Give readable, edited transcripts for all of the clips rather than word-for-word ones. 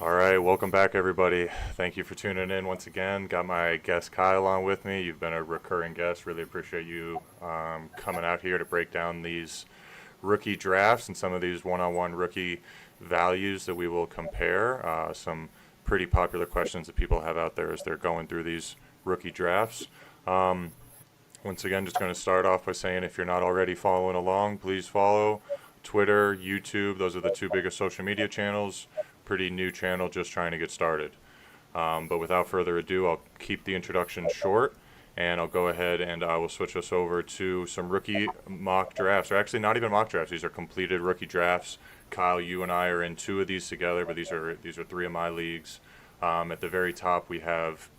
All right, welcome back, everybody. Thank you for tuning in once again. Got my guest Kyle on with me. You've been a recurring guest. Really appreciate you coming out here to break down these rookie drafts and some of these one-on-one rookie values that we will compare. Some pretty popular questions that people have out there as they're going through these rookie drafts. Once again, just going to start off by saying if you're not already following along, please follow Twitter, YouTube. Those are the two biggest social media channels. Pretty new channel, just trying to get started. But without further ado, I'll keep the introduction short, and I'll go ahead and I will switch us over to some rookie mock drafts, or actually not even mock drafts. These are completed rookie drafts. Kyle, you and I are in two of these together, but these are three of my leagues. At the very top, we have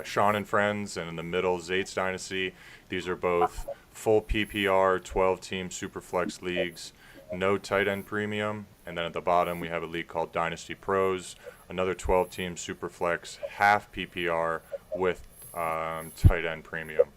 Sean and Friends, and in the middle, Zate's Dynasty. These are both full PPR, 12-team Superflex leagues, no tight end premium. And then at the bottom, we have a league called Dynasty Pros, another 12-team Superflex, half PPR with tight end premium.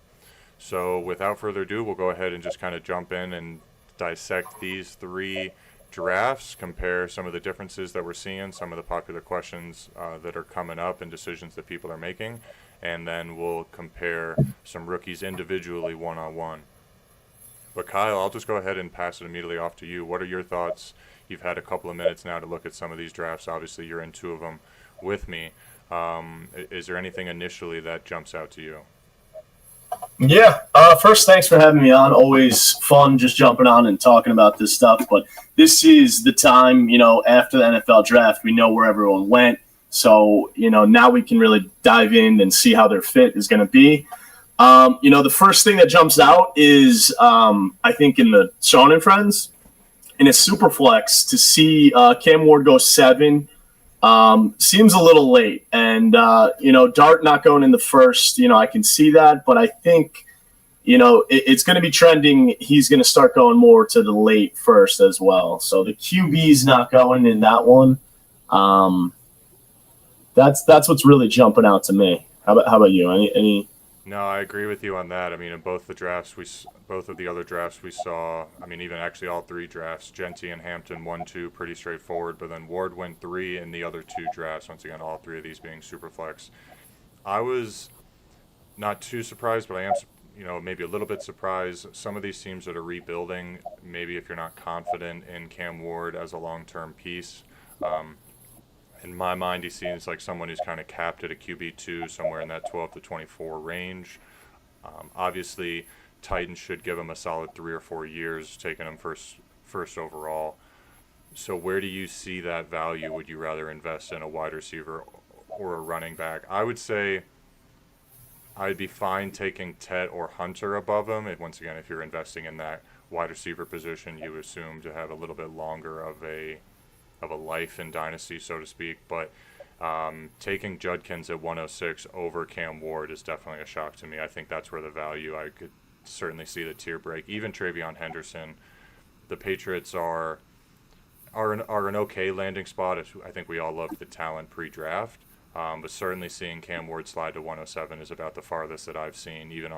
So without further ado, we'll go ahead and just kind of jump in and dissect these three drafts, compare some of the differences that we're seeing, some of the popular questions that are coming up and decisions that people are making, and then we'll compare some rookies individually one-on-one. But Kyle, I'll just go ahead and pass it immediately off to you. What are your thoughts? You've had a couple of minutes now to look at some of these drafts. Obviously, you're in two of them with me. Is there anything initially that jumps out to you? Yeah. First, thanks for having me on. Always fun just jumping on and talking about this stuff. But this is the time, after the NFL draft, we know where everyone went. So, now we can really dive in and see how their fit is going to be. The first thing that jumps out is, I think, in the Sean and Friends, in a Superflex, to see Cam Ward go 7 seems a little late. And, Dart not going in the first, I can see that. But I think, it's going to be trending. He's going to start going more to the late first as well. So the QB's not going in that one. That's what's really jumping out to me. How about you? Any? No, I agree with you on that. I mean, in both of the other drafts we saw, even actually all three drafts, Genty and Hampton 1-2, pretty straightforward, but then Ward went 3 in the other two drafts, once again, all three of these being Superflex. I was not too surprised, but I am, maybe a little bit surprised. Some of these teams that are rebuilding, maybe if you're not confident in Cam Ward as a long-term piece, in my mind, he seems like someone who's kind of capped at a QB2, somewhere in that 12 to 24 range. Obviously, Titans should give him a solid 3 or 4 years, taking him first overall. So where do you see that value? Would you rather invest in a wide receiver or a running back? I would say I'd be fine taking Tet or Hunter above him. And once again, if you're investing in that wide receiver position, you assume to have a little bit longer of a life in Dynasty, so to speak, but taking Judkins at 106 over Cam Ward is definitely a shock to me. I think that's where the value, I could certainly see the tier break. Even Travion Henderson, the Patriots are an okay landing spot. I think we all loved the talent pre-draft, but certainly seeing Cam Ward slide to 107 is about the farthest that I've seen. Even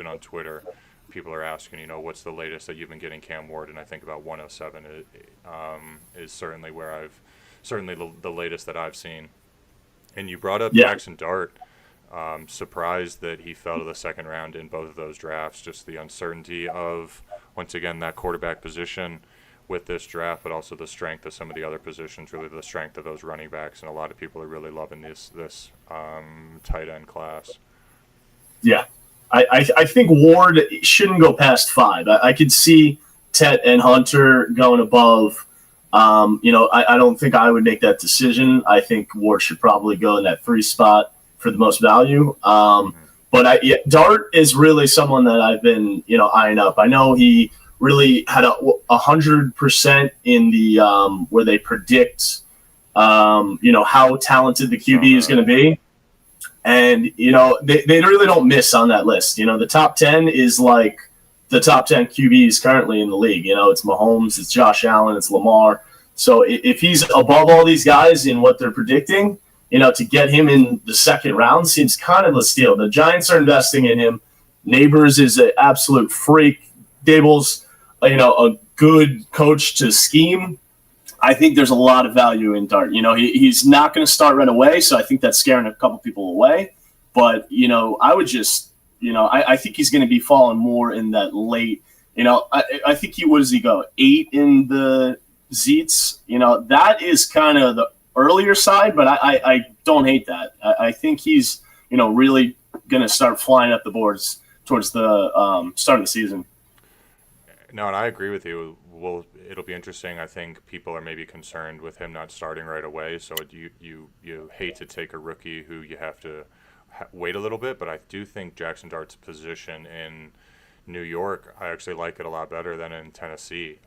on Twitter, people are asking, what's the latest that you've been getting Cam Ward? And I think about 107 is certainly where the latest that I've seen. And you brought up Jackson Dart. Surprised that he fell to the second round in both of those drafts. Just the uncertainty of, once again, that quarterback position with this draft, but also the strength of some of the other positions, really the strength of those running backs. And a lot of people are really loving this tight end class. Yeah. I think Ward shouldn't go past 5. I could see Tet and Hunter going above. I don't think I would make that decision. I think Ward should probably go in that 3 spot for the most value. But Dart is really someone that I've been, eyeing up. I know he really had 100% in the where they predict, how talented the QB is going to be. And, they really don't miss on that list. The top 10 is like the top 10 QBs currently in the league. It's Mahomes, it's Josh Allen, it's Lamar. So if he's above all these guys in what they're predicting, to get him in the second round seems kind of a steal. The Giants are investing in him. Neighbors is an absolute freak. Dable's, a good coach to scheme. I think there's a lot of value in Dart. He's not going to start right away, so I think that's scaring a couple people away. But, I would just, I think he's going to be falling more in that late, I think what does he go? 8 in the Zeets? That is kind of the earlier side, but I don't hate that. I think he's, really going to start flying up the boards towards the start of the season. No, and I agree with you. Well, it'll be interesting. I think people are maybe concerned with him not starting right away. So you hate to take a rookie who you have to wait a little bit. But I do think Jackson Dart's position in New York, I actually like it a lot better than in Tennessee.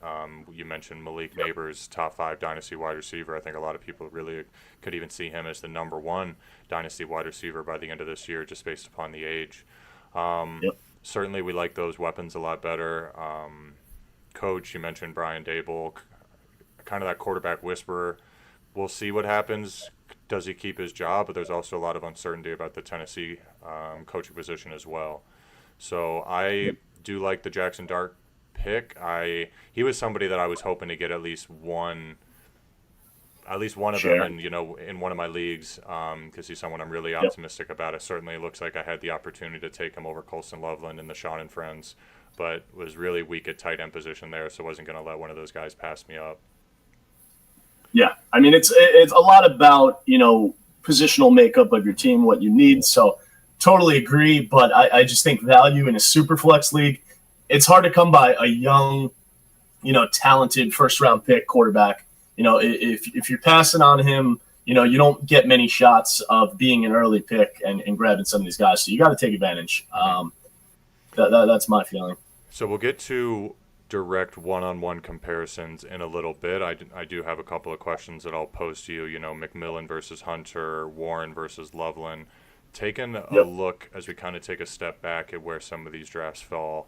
You mentioned Malik Neighbors, top 5 dynasty wide receiver. I think a lot of people really could even see him as the number 1 dynasty wide receiver by the end of this year, just based upon the age. Yep. Certainly, we like those weapons a lot better. Coach, you mentioned Brian Dable, kind of that quarterback whisperer. We'll see what happens. Does he keep his job? But there's also a lot of uncertainty about the Tennessee coaching position as well. So I do like the Jackson Dart pick. He was somebody that I was hoping to get at least one of them in one of my leagues, because he's someone I'm really optimistic about. It certainly looks like I had the opportunity to take him over Colston, Loveland, and the Sean and Friends, but was really weak at tight end position there, so wasn't going to let one of those guys pass me up. Yeah, I mean, it's a lot about, positional makeup of your team, what you need. So totally agree, but I just think value in a Superflex league, it's hard to come by a young, talented first-round pick quarterback. If you're passing on him, you don't get many shots of being an early pick and grabbing some of these guys. So you got to take advantage. That's my feeling. So we'll get to direct one-on-one comparisons in a little bit. I do have a couple of questions that I'll pose to you. McMillan versus Hunter, Warren versus Loveland. Taking a look as we kind of take a step back at where some of these drafts fell.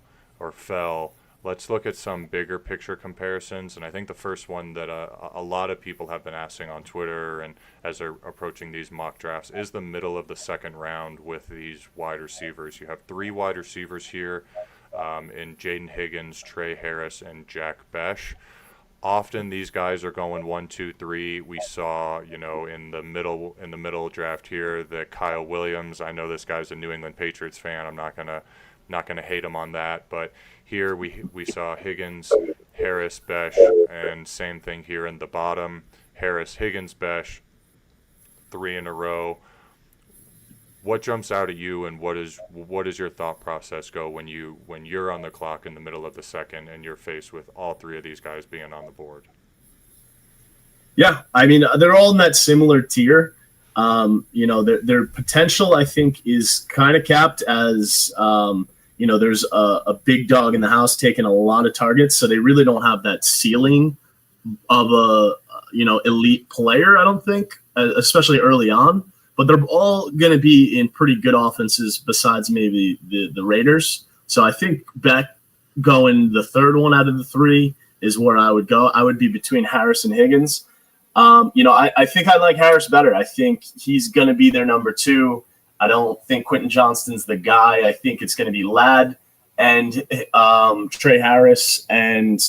Let's look at some bigger picture comparisons. And I think the first one that a lot of people have been asking on Twitter and as they're approaching these mock drafts is the middle of the second round with these wide receivers. You have 3 wide receivers here in Jaden Higgins, Trey Harris, and Jack Besh. Often these guys are going 1, 2, 3. We saw, in the middle draft here, that Kyle Williams. I know this guy's a New England Patriots fan. I'm not gonna hate him on that, but here we saw Higgins, Harris, Besh, and same thing here in the bottom. Harris, Higgins, Besh, 3 in a row. What jumps out at you, and what is your thought process go when you're on the clock in the middle of the second and you're faced with all 3 of these guys being on the board? Yeah, I mean, they're all in that similar tier. Their potential, I think, is kind of capped as there's a big dog in the house taking a lot of targets, so they really don't have that ceiling of a elite player, I don't think, especially early on. But they're all going to be in pretty good offenses besides maybe the Raiders. So I think back going the third one out of the 3 is where I would go. I would be between Harris and Higgins. I think I like Harris better. I think he's going to be their number 2. I don't think Quentin Johnston's the guy. I think it's going to be Ladd and Trey Harris. And,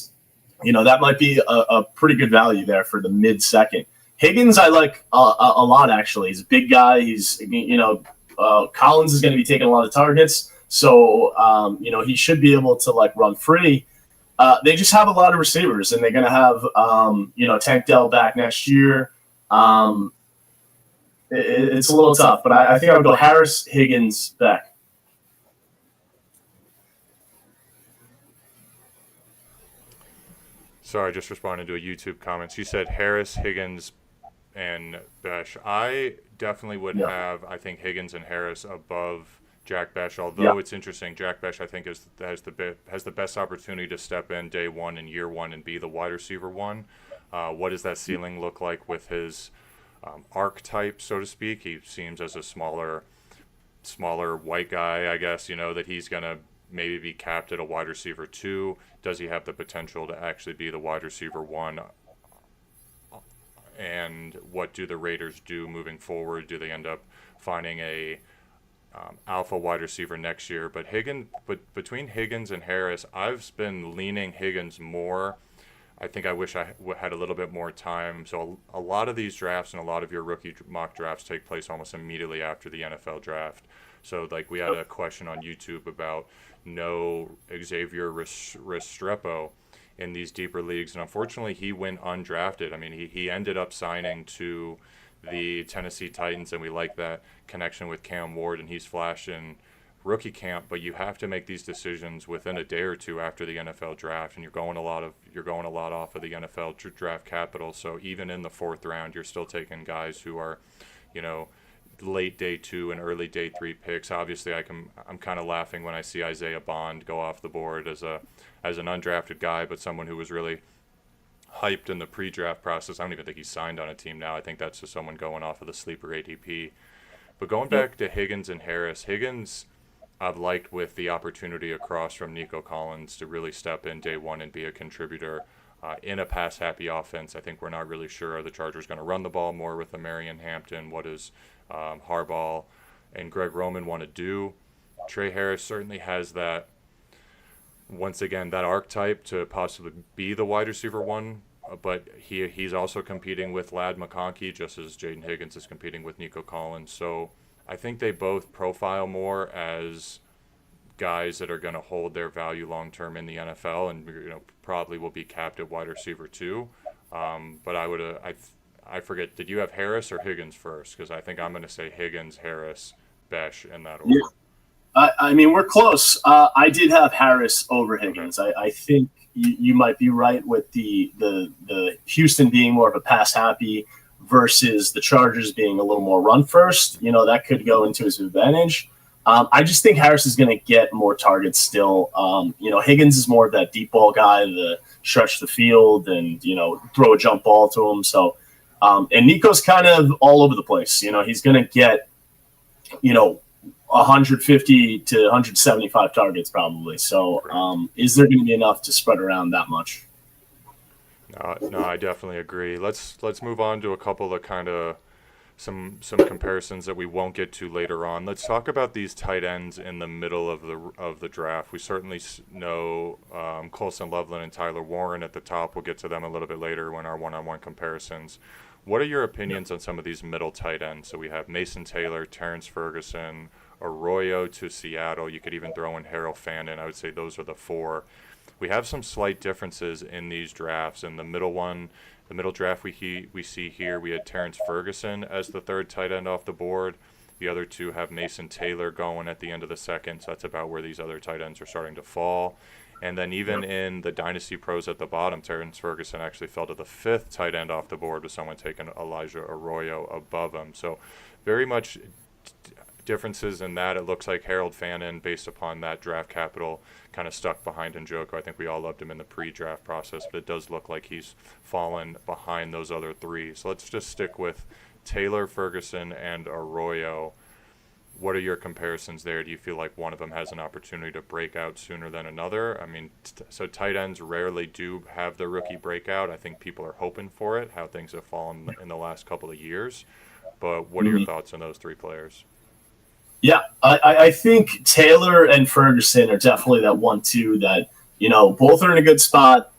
that might be a pretty good value there for the mid-second. Higgins, I like a lot, actually. He's a big guy. He's, Collins is going to be taking a lot of targets. So, he should be able to, run free. They just have a lot of receivers, and they're going to have, Tank Dell back next year. It's a little tough, but I think I would go Harris, Higgins, Beck. Sorry, just responding to a YouTube comment. She said Harris, Higgins, and Besh. I definitely would have, I think, Higgins and Harris above Jack Besh, although it's interesting. Jack Besh, I think, has the best opportunity to step in day 1 in year 1 and be the wide receiver 1. What does that ceiling look like with his archetype, so to speak? He seems as a smaller white guy, I guess, that he's going to maybe be capped at a wide receiver 2. Does he have the potential to actually be the wide receiver 1? And what do the Raiders do moving forward? Do they end up finding a alpha wide receiver next year? But between Higgins and Harris, I've been leaning Higgins more. I think I wish had a little bit more time. So a lot of these drafts and a lot of your rookie mock drafts take place almost immediately after the NFL draft. So like we had a question on YouTube about no Xavier Restrepo in these deeper leagues, and unfortunately he went undrafted. I mean, he ended up signing to the Tennessee Titans, and we like that connection with Cam Ward, and he's flashed in rookie camp, but you have to make these decisions within a day or two after the NFL draft, and you're going a lot off of the NFL draft capital. So even in the fourth round, you're still taking guys who are, late day 2 and early day 3 picks. Obviously, I'm kind of laughing when I see Isaiah Bond go off the board as an undrafted guy, but someone who was really hyped in the pre-draft process. I don't even think he's signed on a team now. I think that's just someone going off of the sleeper ADP. But going back to Higgins and Harris, Higgins I've liked with the opportunity across from Nico Collins to really step in day one and be a contributor in a pass-happy offense. I think we're not really sure are the Chargers going to run the ball more with the Marion Hampton. What does Harbaugh and Greg Roman want to do? Trey Harris certainly has that, once again, that archetype to possibly be the wide receiver one, but he's also competing with Ladd McConkey, just as Jaden Higgins is competing with Nico Collins. So I think they both profile more as guys that are going to hold their value long term in the NFL, and probably will be capped at wide receiver too. But I forget. Did you have Harris or Higgins first? Because I think I'm going to say Higgins, Harris, Besh in that order. Yeah. I mean, we're close. I did have Harris over Higgins. Okay. I think you might be right with the Houston being more of a pass happy versus the Chargers being a little more run first. That could go into his advantage. I just think Harris is going to get more targets still. Higgins is more of that deep ball guy to stretch the field and, throw a jump ball to him. So, and Nico's kind of all over the place. He's going to get, 150 to 175 targets probably. So is there going to be enough to spread around that much? No, I definitely agree. Let's move on to a couple of kind of some comparisons that we won't get to later on. Let's talk about these tight ends in the middle of the draft. We certainly know Colston, Loveland, and Tyler Warren at the top. We'll get to them a little bit later when our one-on-one comparisons. What are your opinions on some of these middle tight ends? So we have Mason Taylor, Terrence Ferguson, Arroyo to Seattle. You could even throw in Harold Fannin. I would say those are the four. We have some slight differences in these drafts. In the middle draft we see here, we had Terrence Ferguson as the third tight end off the board. The other two have Mason Taylor going at the end of the second, so that's about where these other tight ends are starting to fall. And then even in the Dynasty Pros at the bottom, Terrence Ferguson actually fell to the fifth tight end off the board with someone taking Elijah Arroyo above him. So very much differences in that. It looks like Harold Fannin, based upon that draft capital, kind of stuck behind Njoku. I think we all loved him in the pre-draft process, but it does look like he's fallen behind those other three. So let's just stick with Taylor, Ferguson, and Arroyo. What are your comparisons there? Do you feel like one of them has an opportunity to break out sooner than another? I mean, so tight ends rarely do have the rookie breakout. I think people are hoping for it, how things have fallen in the last couple of years. But what are your thoughts on those three players? Yeah, I think Taylor and Ferguson are definitely that 1-2 that, both are in a good spot.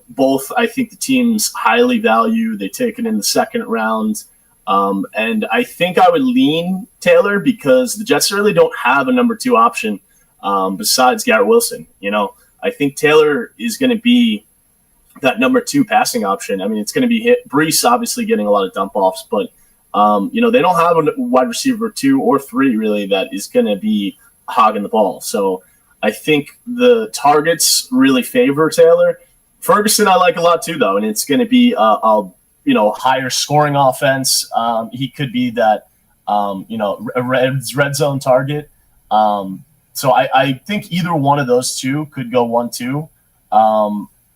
Both, I think the teams highly value. They take it in the second round. And I think I would lean Taylor because the Jets really don't have a number 2 option besides Garrett Wilson. I think Taylor is going to be that number 2 passing option. I mean, it's going to be Breece obviously getting a lot of dump offs, but they don't have a wide receiver 2 or 3 really that is going to be hogging the ball. So I think the targets really favor Taylor. Ferguson I like a lot too, though, and it's going to be higher scoring offense. He could be that a red zone target. So I think either one of those two could go 1-2.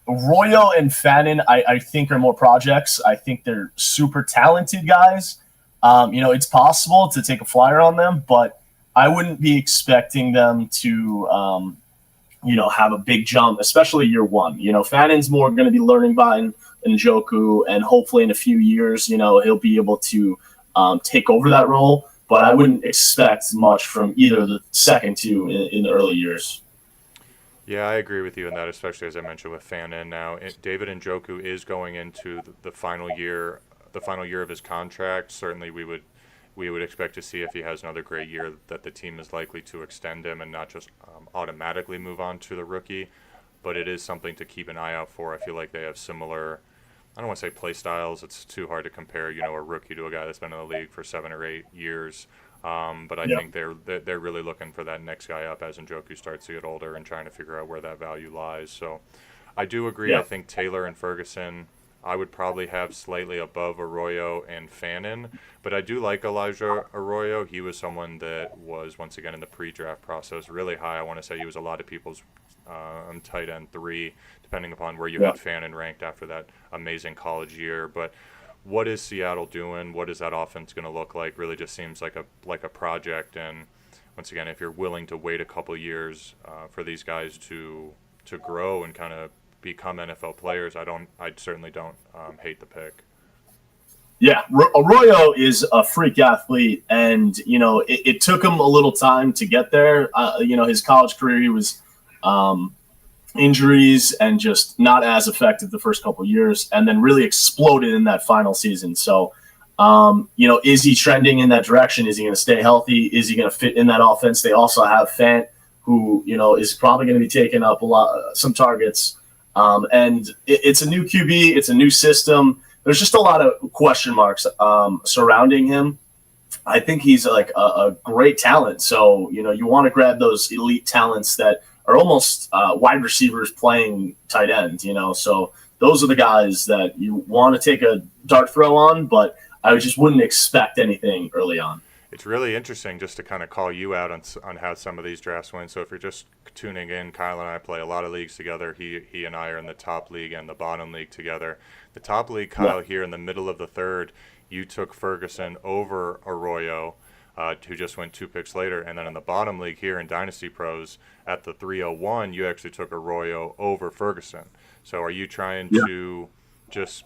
Arroyo and Fannin I think are more projects. I think they're super talented guys. It's possible to take a flyer on them, but I wouldn't be expecting them to, have a big jump, especially year one. Fannin's more going to be learning by Njoku, and hopefully in a few years, he'll be able to take over that role. But I wouldn't expect much from either of the second two in the early years. Yeah, I agree with you in that, especially as I mentioned with Fanon. Now, David Njoku is going into the final year of his contract. Certainly, we would expect to see if he has another great year that the team is likely to extend him and not just automatically move on to the rookie. But it is something to keep an eye out for. I feel like they have similar. I don't want to say play styles. It's too hard to compare, a rookie to a guy that's been in the league for 7 or 8 years. But I think they're really looking for that next guy up as Njoku starts to get older and trying to figure out where that value lies. So I do agree. Yeah. I think Taylor and Ferguson I would probably have slightly above Arroyo and Fanon. But I do like Elijah Arroyo. He was someone that was, once again, in the pre-draft process, really high. I want to say he was a lot of people's tight end 3, depending upon where you had Fanon ranked after that amazing college year. But what is Seattle doing? What is that offense going to look like? Really just seems like a project. And once again, if you're willing to wait a couple years for these guys to grow and kind of become NFL players, I certainly don't hate the pick. Yeah, Arroyo is a freak athlete, and it took him a little time to get there. His college career, he was injuries and just not as effective the first couple of years, and then really exploded in that final season. So, is he trending in that direction? Is he going to stay healthy? Is he going to fit in that offense? They also have Fant, who is probably going to be taking up some targets. And it's a new QB, it's a new system. There's just a lot of question marks surrounding him. I think he's like a great talent. So, you want to grab those elite talents that are almost wide receivers playing tight end, So those are the guys that you want to take a dart throw on, but I just wouldn't expect anything early on. It's really interesting just to kind of call you out on how some of these drafts went. So if you're just tuning in, Kyle and I play a lot of leagues together. He and I are in the top league and the bottom league together. The top league, Kyle, here in the middle of the third, you took Ferguson over Arroyo, who just went 2 picks later. And then in the bottom league here in Dynasty Pros, at the 301, you actually took Arroyo over Ferguson. So are you trying to just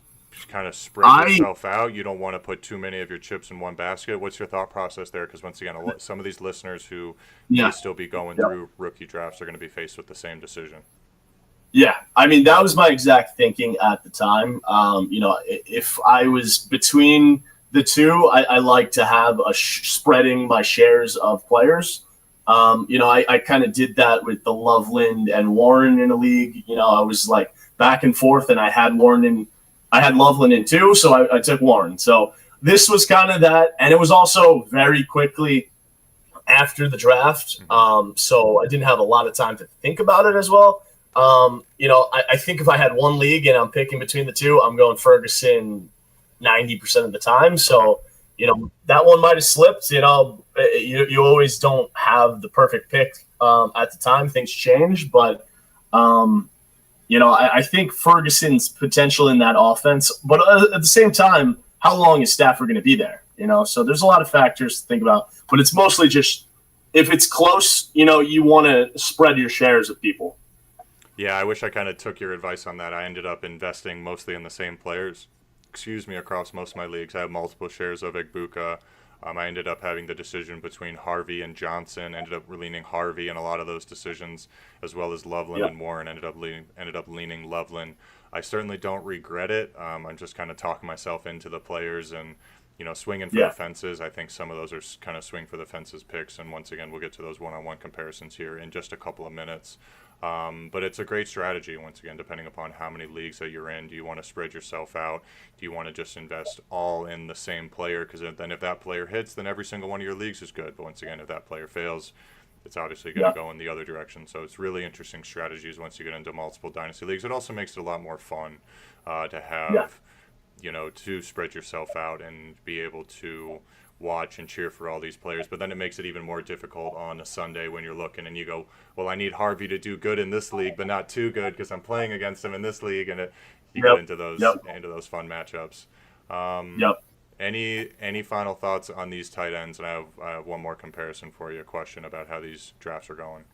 kind of spread yourself out? You don't want to put too many of your chips in one basket. What's your thought process there? Because once again, some of these listeners who may still be going through rookie drafts are going to be faced with the same decision. Yeah, I mean, that was my exact thinking at the time. If I was between the two, I like to have spreading my shares of players. I kind of did that with the Loveland and Warren in a league. I was like back and forth, and I had Loveland in 2, so I took Warren. So this was kind of that, and it was also very quickly after the draft, so I didn't have a lot of time to think about it as well. I think if I had one league and I'm picking between the two, I'm going Ferguson 90% of the time. So, that one might have slipped. You always don't have the perfect pick at the time. Things change, but I think Ferguson's potential in that offense, but at the same time, how long is Stafford going to be there? So there's a lot of factors to think about, but it's mostly just if it's close, you want to spread your shares of people. Yeah, I wish I kind of took your advice on that. I ended up investing mostly in the same players, across most of my leagues. I have multiple shares of Egbuka. I ended up having the decision between Harvey and Johnson. Ended up leaning Harvey in a lot of those decisions, as well as Loveland and Warren. Ended up leaning Loveland. I certainly don't regret it. I'm just kind of talking myself into the players and swinging for the fences. I think some of those are kind of swing for the fences picks. And once again, we'll get to those one-on-one comparisons here in just a couple of minutes. But it's a great strategy, once again, depending upon how many leagues that you're in. Do you want to spread yourself out? Do you want to just invest all in the same player? Because then if that player hits, then every single one of your leagues is good. But once again, if that player fails, it's obviously going to go in the other direction. So it's really interesting strategies once you get into multiple dynasty leagues. It also makes it a lot more fun to have, to spread yourself out and be able to watch and cheer for all these players. But then it makes it even more difficult on a Sunday when you're looking and you go, well, I need Harvey to do good in this league, but not too good because I'm playing against him in this league, and you get into those fun matchups. Any final thoughts on these tight ends? And I have one more comparison for you, a question about how these drafts are going.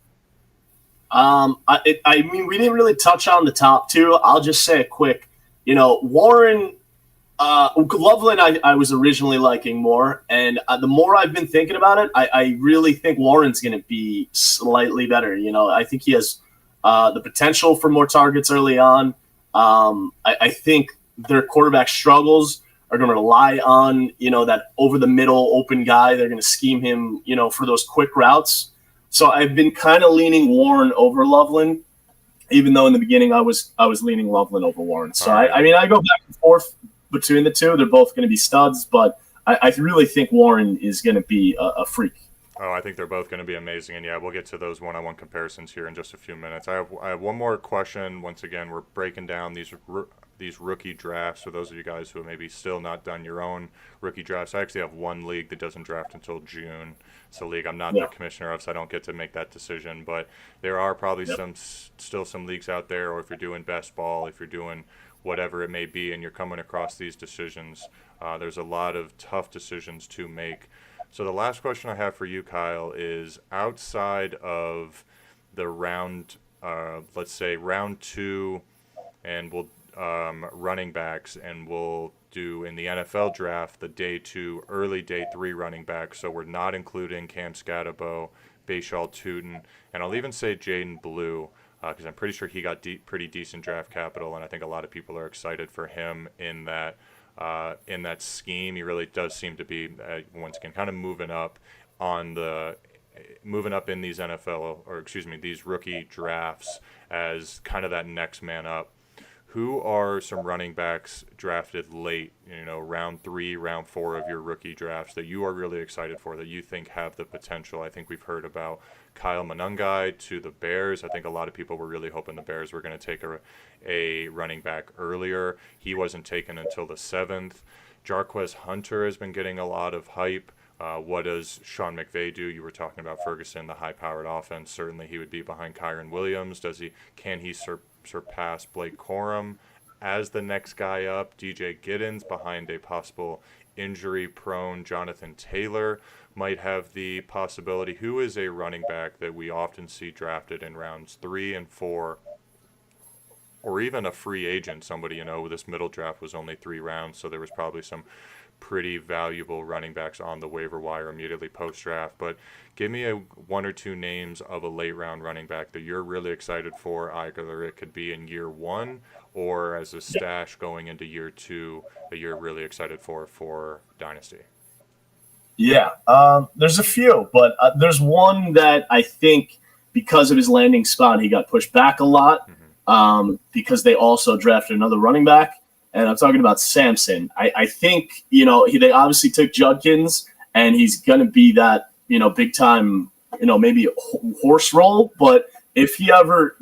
I mean, we didn't really touch on the top two. I'll just say a quick, Warren, Loveland, I was originally liking more, and the more I've been thinking about it, I really think Warren's going to be slightly better. I think he has the potential for more targets early on. I think their quarterback struggles are going to rely on, that over the middle open guy. They're going to scheme him, for those quick routes. So I've been kind of leaning Warren over Loveland, even though in the beginning I was leaning Loveland over Warren. So I go back and forth between the two. They're both going to be studs, but I really think Warren is going to be a freak. Oh, I think they're both going to be amazing. And yeah, we'll get to those one-on-one comparisons here in just a few minutes. I have one more question. Once again, we're breaking down these rookie drafts. For those of you guys who have maybe still not done your own rookie drafts, I actually have one league that doesn't draft until June. It's a league I'm not the commissioner of, so I don't get to make that decision. But there are probably still some leagues out there, or if you're doing best ball, if you're doing whatever it may be, and you're coming across these decisions, there's a lot of tough decisions to make. So the last question I have for you, Kyle, is outside of the round, let's say round 2, and we'll running backs, and we'll do in the NFL draft the day 2, early day 3 running backs. So we're not including Cam Scatterbo, Bashal Tootin, and I'll even say Jaden Blue, because I'm pretty sure he got pretty decent draft capital, and I think a lot of people are excited for him in that scheme. He really does seem to be once again kind of moving up in these these rookie drafts as kind of that next man up. Who are some running backs drafted late, round 3, round 4 of your rookie drafts that you are really excited for, that you think have the potential? I think we've heard about Kyle Monangai to the Bears. I think a lot of people were really hoping the Bears were going to take a running back earlier. He wasn't taken until the 7th. Jarquez Hunter has been getting a lot of hype. What does Sean McVay do? You were talking about Ferguson, the high-powered offense. Certainly he would be behind Kyron Williams. Can he surpass Blake Corum as the next guy up? DJ Giddens behind a possible injury-prone Jonathan Taylor might have the possibility. Who is a running back that we often see drafted in rounds 3 and 4, or even a free agent? Somebody, this middle draft was only 3 rounds, so there was probably some pretty valuable running backs on the waiver wire immediately post-draft. But give me 1 or 2 names of a late-round running back that you're really excited for. Either it could be in year 1 or as a stash going into year 2 that you're really excited for Dynasty. Yeah, there's a few, but there's one that I think because of his landing spot, he got pushed back a lot because they also drafted another running back. And I'm talking about Samson. I think, they obviously took Judkins, and he's going to be that, big time, maybe horse role. But if he ever,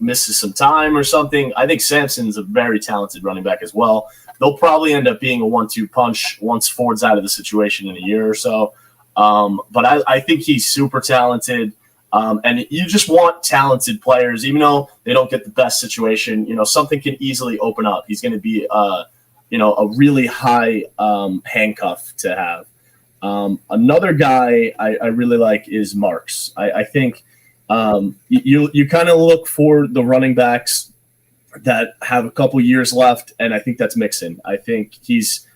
misses some time or something, I think Samson's a very talented running back as well. They'll probably end up being a 1-2 punch once Ford's out of the situation in a year or so. But I think he's super talented. And you just want talented players, even though they don't get the best situation. Something can easily open up. He's going to be, a really high handcuff to have. Another guy I really like is Marks. I think you kind of look for the running backs that have a couple years left, and I think that's Mixon. I think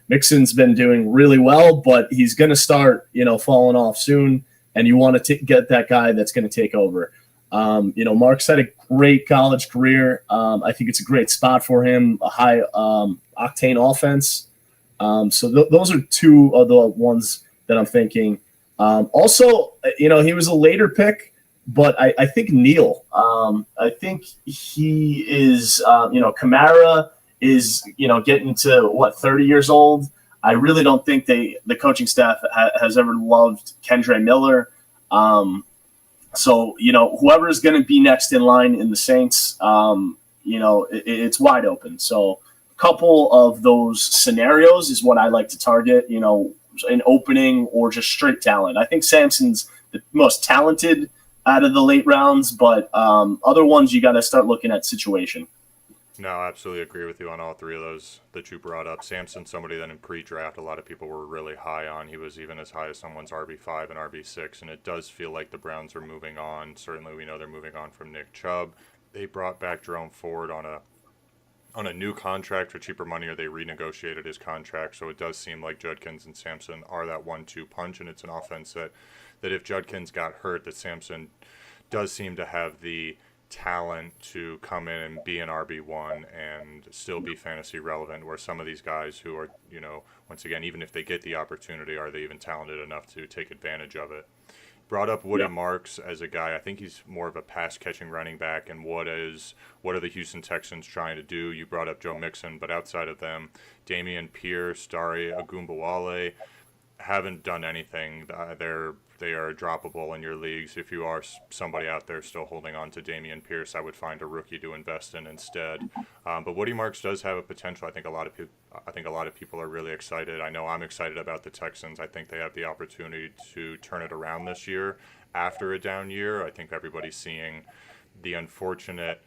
Mixon's been doing really well, but he's going to start, falling off soon. And you want to get that guy that's going to take over. Mark's had a great college career. I think it's a great spot for him, a high octane offense. So those are 2 of the ones that I'm thinking. Also, he was a later pick, but I think Neal. I think he is, Kamara is, getting to, 30 years old. I really don't think the coaching staff has ever loved Kendre Miller. So, whoever is going to be next in line in the Saints, it's wide open. So a couple of those scenarios is what I like to target, an opening or just straight talent. I think Samson's the most talented out of the late rounds, but other ones you got to start looking at situation. No, I absolutely agree with you on all 3 of those that you brought up. Samson, somebody that in pre-draft a lot of people were really high on. He was even as high as someone's RB5 and RB6, and it does feel like the Browns are moving on. Certainly we know they're moving on from Nick Chubb. They brought back Jerome Ford on a new contract for cheaper money, or they renegotiated his contract. So it does seem like Judkins and Samson are that 1-2 punch, and it's an offense that if Judkins got hurt, that Samson does seem to have the talent to come in and be an RB1 and still be fantasy relevant, where some of these guys who are, once again, even if they get the opportunity, are they even talented enough to take advantage of it? Brought up Woody Marks as a guy. I think he's more of a pass-catching running back, and what are the Houston Texans trying to do? You brought up Joe Mixon, but outside of them, Damian Pierce, Dare Ogunbowale haven't done anything. They are droppable in your leagues. If you are somebody out there still holding on to Damian Pierce, I would find a rookie to invest in instead. But Woody Marks does have a potential. I think a lot of people are really excited. I know I'm excited about the Texans. I think they have the opportunity to turn it around this year after a down year. I think everybody's seeing the unfortunate,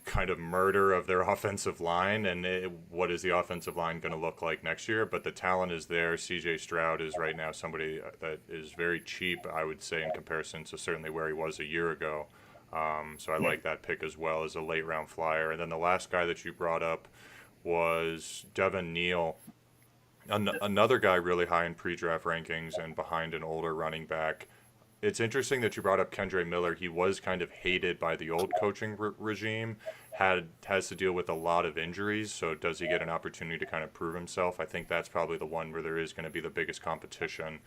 kind of murder of their offensive line, and what is the offensive line going to look like next year? But the talent is there. CJ Stroud is right now somebody that is very cheap, I would say, in comparison to certainly where he was a year ago. So I like that pick as well as a late round flyer. And then the last guy that you brought up was Devin Neal, another guy really high in pre-draft rankings and behind an older running back. It's interesting that you brought up Kendre Miller. He was kind of hated by the old coaching regime, has to deal with a lot of injuries, so does he get an opportunity to kind of prove himself? I think that's probably the one where there is going to be the biggest competition.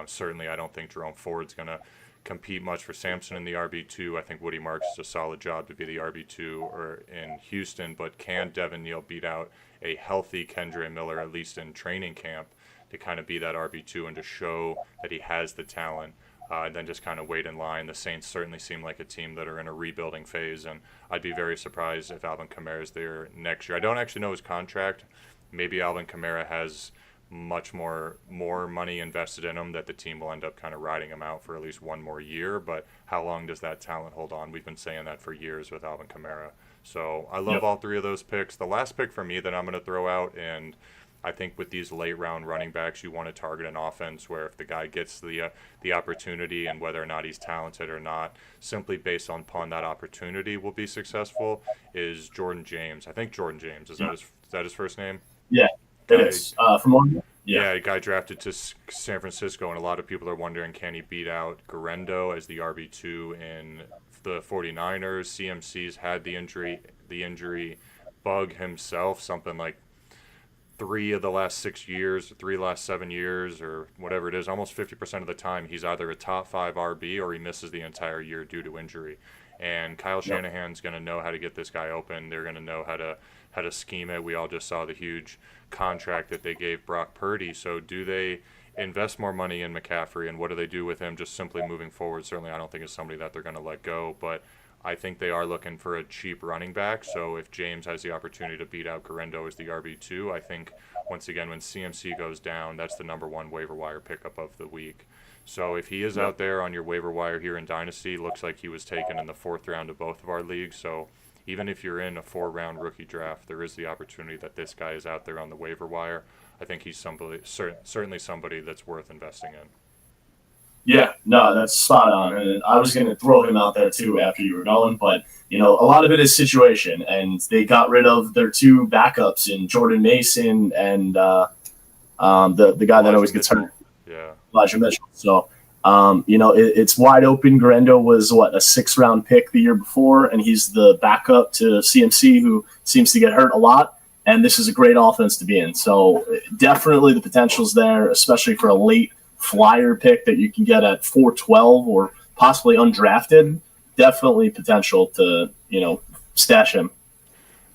Certainly, I don't think Jerome Ford's going to compete much for Sampson in the RB2. I think Woody Marks is a solid job to be the RB2 or in Houston, but can Devin Neal beat out a healthy Kendre Miller, at least in training camp, to kind of be that RB2 and to show that he has the talent? And then just kind of wait in line. The Saints certainly seem like a team that are in a rebuilding phase, and I'd be very surprised if Alvin Kamara is there next year. I don't actually know his contract. Maybe Alvin Kamara has much more money invested in him that the team will end up kind of riding him out for at least one more year, but how long does that talent hold on? We've been saying that for years with Alvin Kamara. So I love all three of those picks. The last pick for me that I'm going to throw out, and I think with these late round running backs, you want to target an offense where if the guy gets the opportunity, and whether or not he's talented or not, simply based upon that opportunity will be successful, is Jordan James. I think Jordan James, is that his first name? Yeah, it is. From Oregon? Yeah, a guy drafted to San Francisco, and a lot of people are wondering, can he beat out Garendo as the RB2 in the 49ers? CMC's had the injury bug himself, something like 3 of the last 6 years, 3 last 7 years, or whatever it is, almost 50% of the time, he's either a top 5 RB or he misses the entire year due to injury. And Kyle Shanahan's going to know how to get this guy open. They're going to know how to scheme it. We all just saw the huge contract that they gave Brock Purdy. So do they invest more money in McCaffrey, and what do they do with him just simply moving forward? Certainly I don't think it's somebody that they're going to let go, but I think they are looking for a cheap running back. So if James has the opportunity to beat out Garendo as the RB2, I think, once again, when CMC goes down, that's the number one waiver wire pickup of the week. So if he is out there on your waiver wire here in Dynasty, looks like he was taken in the 4th round of both of our leagues. So even if you're in a 4-round rookie draft, there is the opportunity that this guy is out there on the waiver wire. I think he's certainly somebody that's worth investing in. Yeah, no, that's spot on. And I was going to throw him out there too after you were going, but a lot of it is situation, and they got rid of their 2 backups in Jordan Mason and the guy that always gets hurt, Elijah Mitchell. So it's wide open. Garendo was a 6th-round pick the year before, and he's the backup to CMC, who seems to get hurt a lot. And this is a great offense to be in. So definitely the potential's there, especially for a late flyer pick that you can get at 412 or possibly undrafted. Definitely potential to stash him.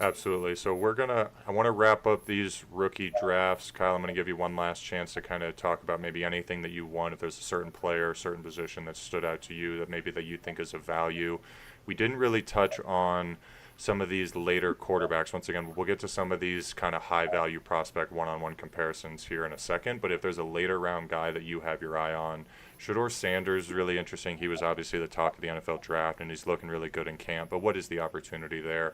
Absolutely. So I want to wrap up these rookie drafts. Kyle, I'm going to give you one last chance to kind of talk about maybe anything that you want. If there's a certain player, a certain position that stood out to you that you think is of value. We didn't really touch on some of these later quarterbacks. Once again, we'll get to some of these kind of high-value prospect one-on-one comparisons here in a second, but if there's a later-round guy that you have your eye on, Shedeur Sanders is really interesting. He was obviously the talk of the NFL draft, and he's looking really good in camp, but what is the opportunity there?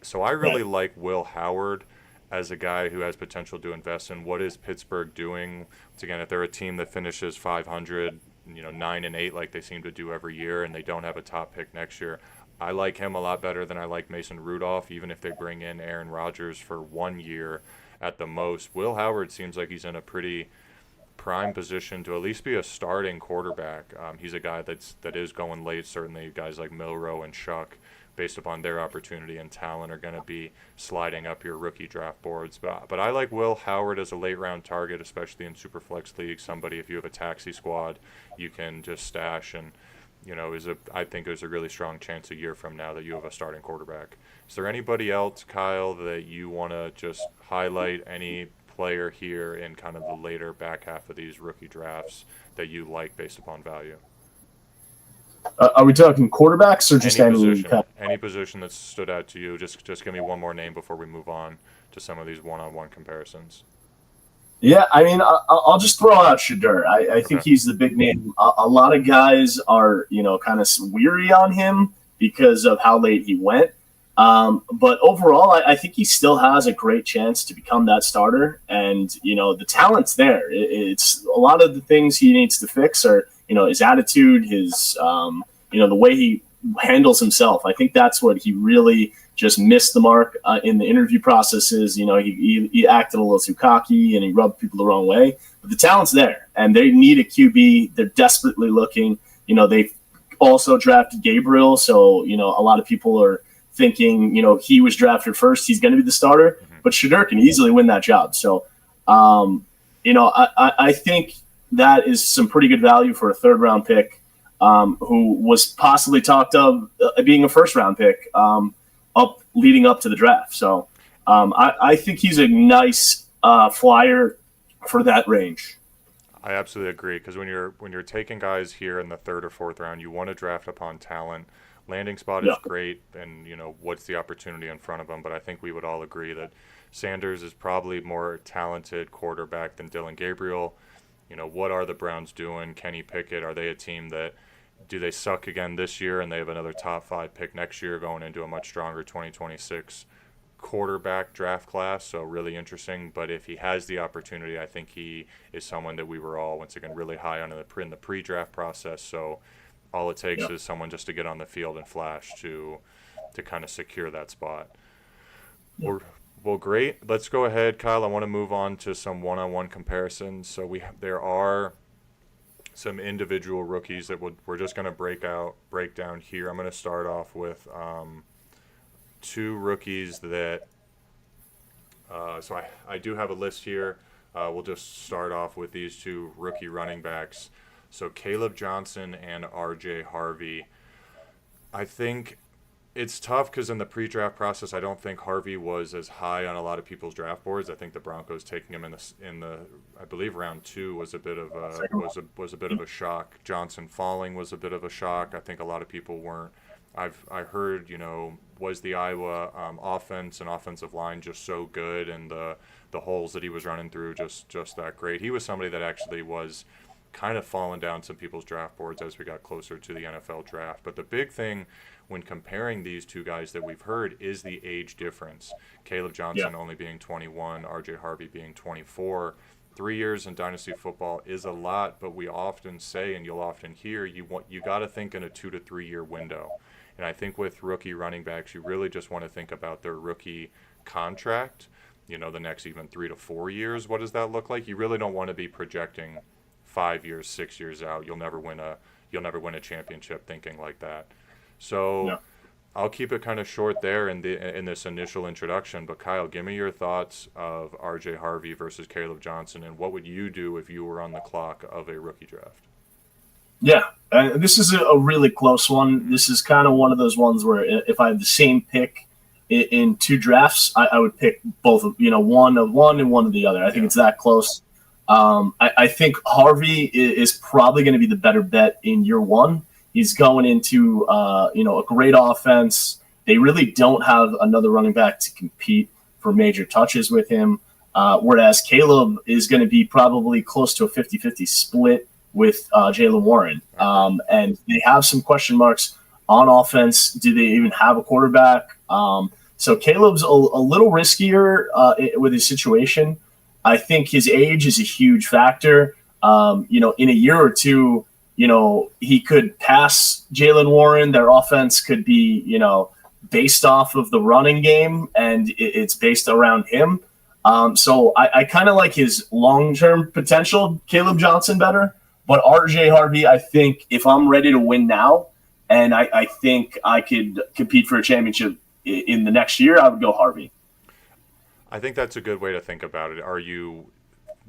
So I really like Will Howard as a guy who has potential to invest in. What is Pittsburgh doing? Once again, if they're a team that finishes 500, 9-8 like they seem to do every year, and they don't have a top pick next year, I like him a lot better than I like Mason Rudolph, even if they bring in Aaron Rodgers for 1 year at the most. Will Howard seems like he's in a pretty prime position to at least be a starting quarterback. He's a guy that is going late. Certainly guys like Milroe and Shuck, based upon their opportunity and talent, are going to be sliding up your rookie draft boards. But I like Will Howard as a late round target, especially in Superflex league. Somebody, if you have a taxi squad, you can just stash, and I think there's a really strong chance a year from now that you have a starting quarterback. Is there anybody else, Kyle, that you want to just highlight? Any player here in kind of the later back half of these rookie drafts that you like based upon value? Are we talking quarterbacks or just any position that stood out to you? Just give me one more name before we move on to some of these one-on-one comparisons. Yeah, I mean, I'll just throw out Shedeur. I think he's the big name. A lot of guys are, kind of weary on him because of how late he went. But overall, I think he still has a great chance to become that starter. And, the talent's there. It's a lot of the things he needs to fix are, his attitude, his, the way he handles himself. I think that's what he really just missed the mark in the interview processes. He acted a little too cocky and he rubbed people the wrong way. But the talent's there, and they need a QB. They're desperately looking. They also drafted Gabriel, so a lot of people are thinking he was drafted first. He's going to be the starter, but Shedeur can easily win that job. So, I think that is some pretty good value for a third-round pick who was possibly talked of being a first-round pick leading up to the draft. So I think he's a nice flyer for that range. I absolutely agree, because when you're taking guys here in the third or fourth round, you want to draft upon talent. Landing spot is great, and what's the opportunity in front of them. But I think we would all agree that Sanders is probably more talented quarterback than Dylan Gabriel. What are the Browns doing? Kenny Pickett, are they a team that do they suck again this year and they have another top 5 pick next year going into a much stronger 2026 quarterback draft class? So really interesting. But if he has the opportunity, I think he is someone that we were all, once again, really high on in the pre-draft process. So all it takes is someone just to get on the field and flash to kind of secure that spot. Well, great. Let's go ahead, Kyle. I want to move on to some one-on-one comparisons. So there are some individual rookies that we're just going to break down here. I'm going to start off with 2 rookies that so I do have a list here. We'll just start off with these 2 rookie running backs. So Kaleb Johnson and RJ Harvey. I think it's tough because in the pre-draft process, I don't think Harvey was as high on a lot of people's draft boards. I think the Broncos taking him in the I believe round 2 was a bit of a shock. Johnson falling was a bit of a shock. I think a lot of people weren't. I heard was the Iowa offense and offensive line just so good, and the holes that he was running through just that great. He was somebody that actually was kind of falling down some people's draft boards as we got closer to the NFL draft. But the big thing when comparing these 2 guys that we've heard is the age difference. Kaleb Johnson only being 21, RJ Harvey being 24. 3 years in dynasty football is a lot, but we often say, and you'll often hear, you got to think in a 2 to 3 year window. And I think with rookie running backs, you really just want to think about their rookie contract, the next even 3 to 4 years. What does that look like? You really don't want to be projecting 5 years, 6 years out. You'll never win a championship thinking like that. So I'll keep it kind of short there in this initial introduction. But Kyle, give me your thoughts of RJ Harvey versus Kaleb Johnson, and what would you do if you were on the clock of a rookie draft? Yeah, this is a really close one. This is kind of one of those ones where if I had the same pick in 2 drafts, I would pick both of one of one and one of the other. I think it's that close. I think Harvey is probably going to be the better bet in year 1. He's going into a great offense. They really don't have another running back to compete for major touches with him, whereas Kaleb is going to be probably close to a 50-50 split with Jalen Warren. And they have some question marks on offense. Do they even have a quarterback? So Caleb's a little riskier with his situation. I think his age is a huge factor. In a year or 2, he could pass Jalen Warren. Their offense could be, based off of the running game, and it's based around him. So I kind of like his long-term potential, Kaleb Johnson, better. But RJ Harvey, I think if I'm ready to win now, and I think I could compete for a championship in the next year, I would go Harvey. I think that's a good way to think about it. Are you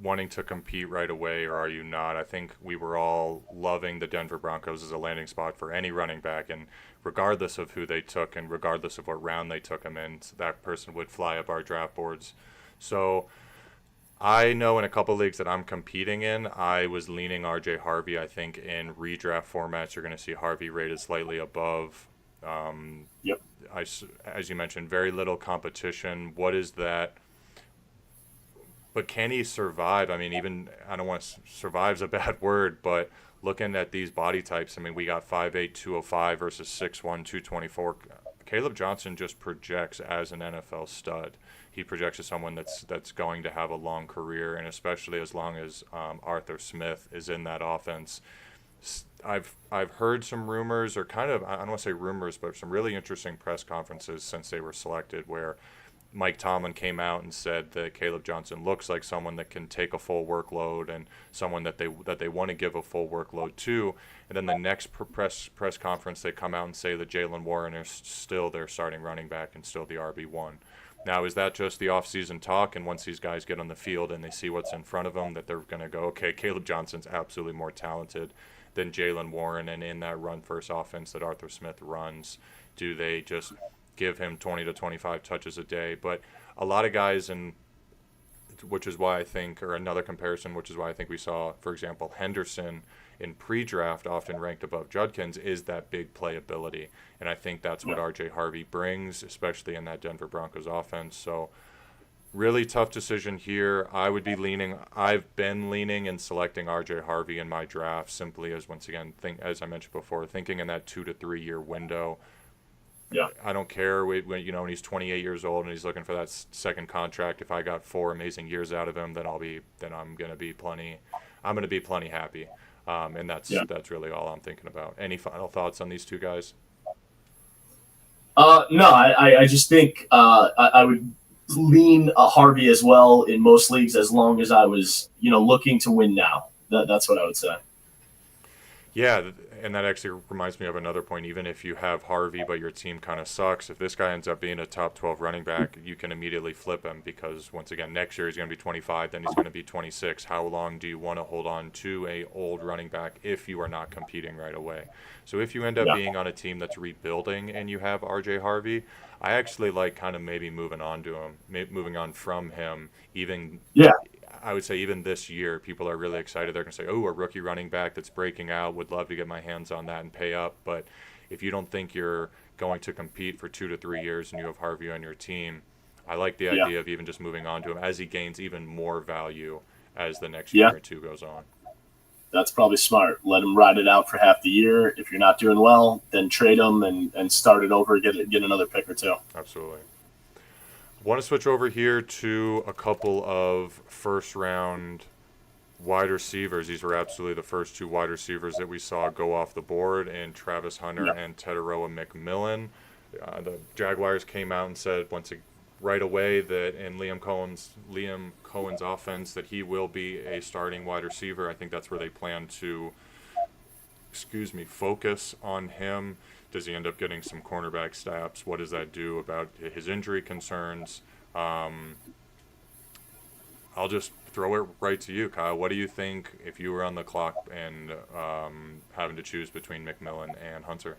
wanting to compete right away or are you not? I think we were all loving the Denver Broncos as a landing spot for any running back, and regardless of who they took and regardless of what round they took him in, that person would fly up our draft boards. So I know in a couple leagues that I'm competing in, I was leaning RJ Harvey. I think in redraft formats, you're going to see Harvey rated slightly above. Yep. As you mentioned, very little competition. What is that? But can he survive? I mean, even, I don't want to, survive's a bad word, but looking at these body types, I mean, we got 5'8", 205 versus 6'1", 224. Kaleb Johnson just projects as an NFL stud. He projects as someone that's going to have a long career, and especially as long as Arthur Smith is in that offense. I've heard some rumors, or kind of, I don't want to say rumors, but some really interesting press conferences since they were selected where Mike Tomlin came out and said that Kaleb Johnson looks like someone that can take a full workload and someone that they want to give a full workload to. And then the next press conference, they come out and say that Jalen Warren is still their starting running back and still the RB1. Now, is that just the off-season talk, and once these guys get on the field and they see what's in front of them, that they're going to go, okay, Kaleb Johnson's absolutely more talented than Jalen Warren, and in that run-first offense that Arthur Smith runs, do they just give him 20 to 25 touches a day? But a lot of guys, and which is why I think, or another comparison, which is why I think we saw, for example, Henderson in pre-draft often ranked above Judkins, is that big playability. And I think that's what RJ Harvey brings, especially in that Denver Broncos offense. So really tough decision here. I've been leaning and selecting RJ Harvey in my draft simply as, once again, as I mentioned before, thinking in that 2 to 3 year window. Yeah. I don't care when he's 28 years old and he's looking for that second contract. If I got 4 amazing years out of him, then I'm going to be plenty happy. And that's really all I'm thinking about. Any final thoughts on these two guys? No, I just think I would lean Harvey as well in most leagues, as long as I was, looking to win now. That's what I would say. Yeah, and that actually reminds me of another point. Even if you have Harvey but your team kind of sucks, if this guy ends up being a top 12 running back, you can immediately flip him because, once again, next year he's going to be 25, then he's going to be 26. How long do you want to hold on to a old running back if you are not competing right away? So if you end up being on a team that's rebuilding and you have RJ Harvey, I actually like kind of maybe moving on from him. I would say even this year, people are really excited. They're going to say, oh, a rookie running back that's breaking out, would love to get my hands on that and pay up. But if you don't think you're going to compete for 2 to 3 years and you have Harvey on your team, I like the idea of even just moving on to him as he gains even more value as the next year or two goes on. That's probably smart. Let him ride it out for half the year. If you're not doing well, then trade him and start it over, get another pick or two. Absolutely. Want to switch over here to a couple of first-round wide receivers. These were absolutely the first 2 wide receivers that we saw go off the board, and Travis Hunter and Tetairoa McMillan. The Jaguars came out and said right away that in Liam Cohen's offense that he will be a starting wide receiver. I think that's where they plan to focus on him. Does he end up getting some cornerback snaps? What does that do about his injury concerns? I'll just throw it right to you, Kyle. What do you think if you were on the clock and having to choose between McMillan and Hunter?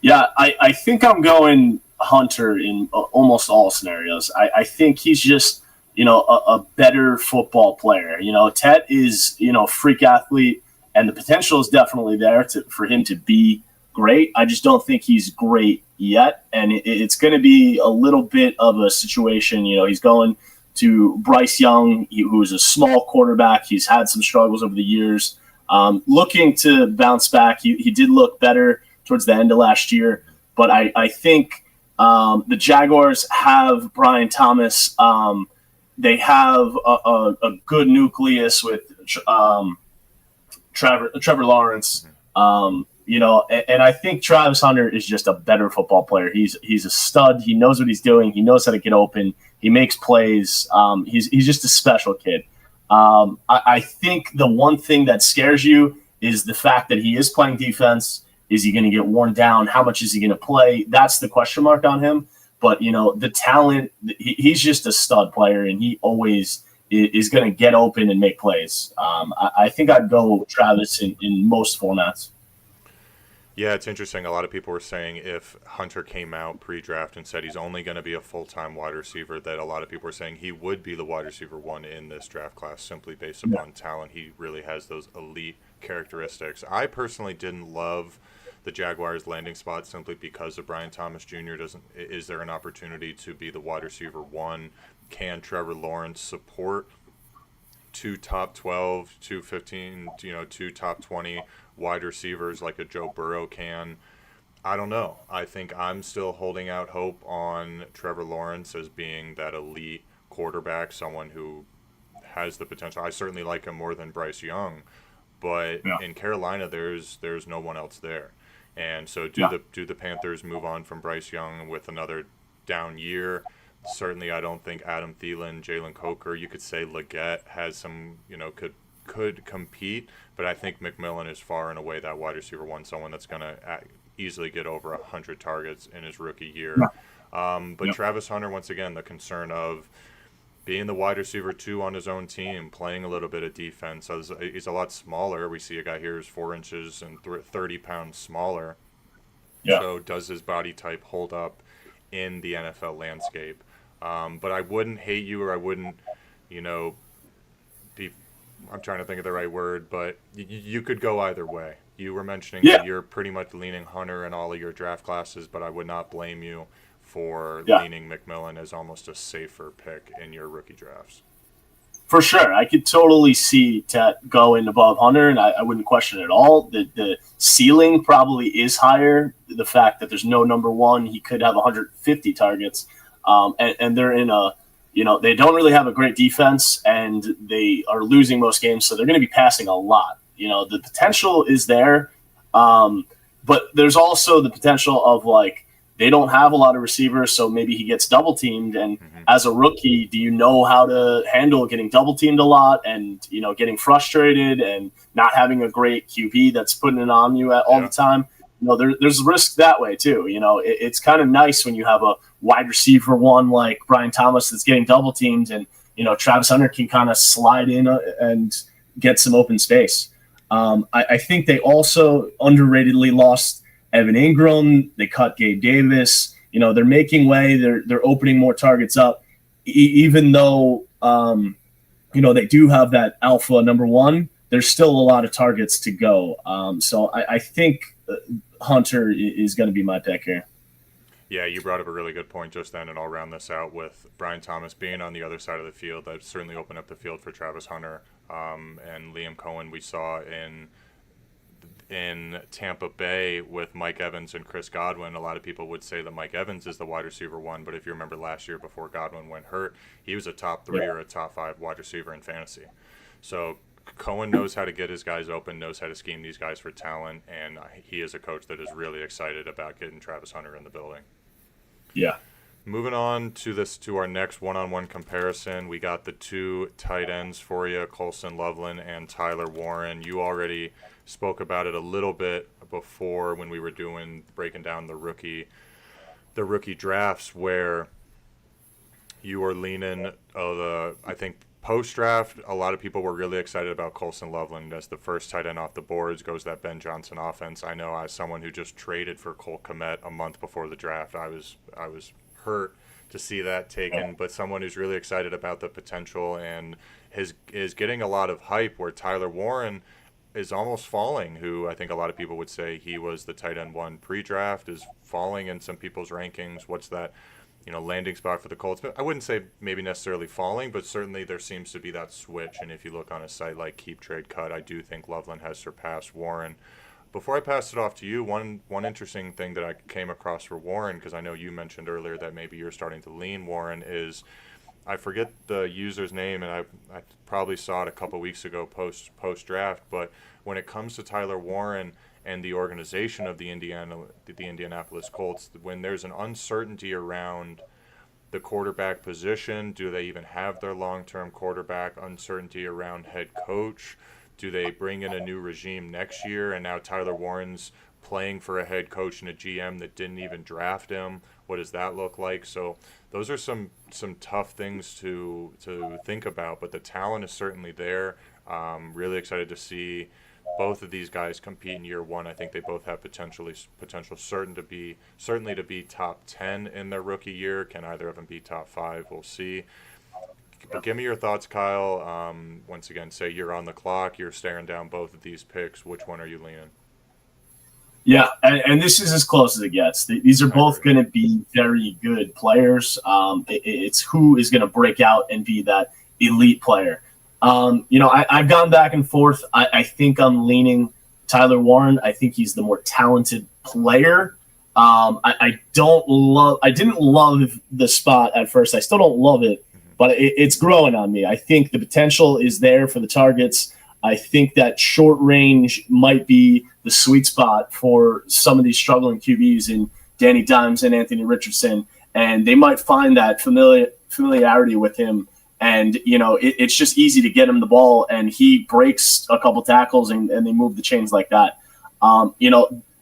Yeah, I think I'm going Hunter in almost all scenarios. I think he's just, a better football player. Tet is, a freak athlete, and the potential is definitely there for him to be great. I just don't think he's great yet, and it's going to be a little bit of a situation. He's going to Bryce Young, who's a small quarterback. He's had some struggles over the years. Looking to bounce back. He did look better towards the end of last year, but I think the Jaguars have Brian Thomas. They have a good nucleus with Trevor Lawrence. And I think Travis Hunter is just a better football player. He's a stud. He knows what he's doing. He knows how to get open. He makes plays. He's just a special kid. I think the one thing that scares you is the fact that he is playing defense. Is he going to get worn down? How much is he going to play? That's the question mark on him. But, the talent, he's just a stud player, and he always is going to get open and make plays. I think I'd go Travis in most formats. Yeah, it's interesting. A lot of people were saying if Hunter came out pre-draft and said he's only going to be a full-time wide receiver, that a lot of people were saying he would be the wide receiver one in this draft class simply based upon talent. He really has those elite characteristics. I personally didn't love the Jaguars' landing spot simply because of Brian Thomas Jr. Is there an opportunity to be the wide receiver one? Can Trevor Lawrence support two top 12, 215, two top 20 wide receivers like a Joe Burrow can? I don't know. I think I'm still holding out hope on Trevor Lawrence as being that elite quarterback, someone who has the potential. I certainly like him more than Bryce Young, but in Carolina, there's no one else there. And so do the Panthers move on from Bryce Young with another down year? Certainly, I don't think Adam Thielen, Jalen Coker, you could say Leggett has some, could compete, but I think McMillan is far and away that wide receiver one, someone that's going to easily get over 100 targets in his rookie year. But Travis Hunter, once again, the concern of being the wide receiver two on his own team, playing a little bit of defense. So he's a lot smaller. We see a guy here who's 4 inches and 30 pounds smaller. So does his body type hold up in the NFL landscape? But I wouldn't hate you, or I wouldn't, be, I'm trying to think of the right word, but you could go either way. You were mentioning that you're pretty much leaning Hunter in all of your draft classes, but I would not blame you for leaning McMillan as almost a safer pick in your rookie drafts. For sure. I could totally see Tet going above Hunter, and I wouldn't question it at all. The ceiling probably is higher. The fact that there's no number one, he could have 150 targets. And they're in they don't really have a great defense, and they are losing most games, so they're going to be passing a lot. The potential is there, but there's also the potential of, they don't have a lot of receivers, so maybe he gets double teamed. And as a rookie, do you know how to handle getting double teamed a lot and, getting frustrated and not having a great QB that's putting it on you all the time? There's risk that way too. It's kind of nice when you have a wide receiver one like Brian Thomas that's getting double teamed, and, Travis Hunter can kind of slide in and get some open space. I think they also underratedly lost Evan Ingram. They cut Gabe Davis. They're making way. They're opening more targets up, even though they do have that alpha number one. There's still a lot of targets to go. So I think Hunter is going to be my pick here. Yeah, you brought up a really good point just then, and I'll round this out with Brian Thomas being on the other side of the field. That certainly opened up the field for Travis Hunter and Liam Cohen. We saw in Tampa Bay with Mike Evans and Chris Godwin. A lot of people would say that Mike Evans is the wide receiver one, but if you remember last year before Godwin went hurt, he was a top 3 or a top 5 wide receiver in fantasy. So Cohen knows how to get his guys open, knows how to scheme these guys for talent, and he is a coach that is really excited about getting Travis Hunter in the building. Yeah. Moving on to our next one-on-one comparison, we got the 2 tight ends for you, Colston Loveland and Tyler Warren. You already spoke about it a little bit before when we were breaking down the rookie drafts, where you were leaning I think post-draft, a lot of people were really excited about Colston Loveland as the first tight end off the boards, goes that Ben Johnson offense. I know as someone who just traded for Cole Kmet a month before the draft, I was hurt to see that taken, but someone who's really excited about the potential and is getting a lot of hype, where Tyler Warren is almost falling, who I think a lot of people would say he was the tight end one pre-draft, is falling in some people's rankings. What's that landing spot for the Colts? I wouldn't say maybe necessarily falling, but certainly there seems to be that switch. And if you look on a site like Keep Trade Cut, I do think Loveland has surpassed Warren. Before I pass it off to you, one interesting thing that I came across for Warren, because I know you mentioned earlier that maybe you're starting to lean Warren, is I forget the user's name, and I probably saw it a couple weeks ago post draft, but when it comes to Tyler Warren and the organization of the Indianapolis Colts, when there's an uncertainty around the quarterback position. Do they even have their long-term quarterback? Uncertainty around head coach. Do they bring in a new regime next year? And now Tyler Warren's playing for a head coach and a GM that didn't even draft him. What does that look like? So those are some tough things to think about, but the talent is certainly there. Really excited to see both of these guys compete in year one. I think they both have potential certainly to be top 10 in their rookie year. Can either of them be top 5? We'll see. But give me your thoughts, Kyle. Once again, say you're on the clock. You're staring down both of these picks. Which one are you leaning? Yeah, and this is as close as it gets. These are both going to be very good players. It's who is going to break out and be that elite player. I've gone back and forth. I think I'm leaning Tyler Warren. I think he's the more talented player. I didn't love the spot at first. I still don't love it, but it's growing on me. I think the potential is there for the targets. I think that short range might be the sweet spot for some of these struggling QBs in Danny Dimes and Anthony Richardson, and they might find that familiarity with him. And, it's just easy to get him the ball, and he breaks a couple tackles, and they move the chains like that.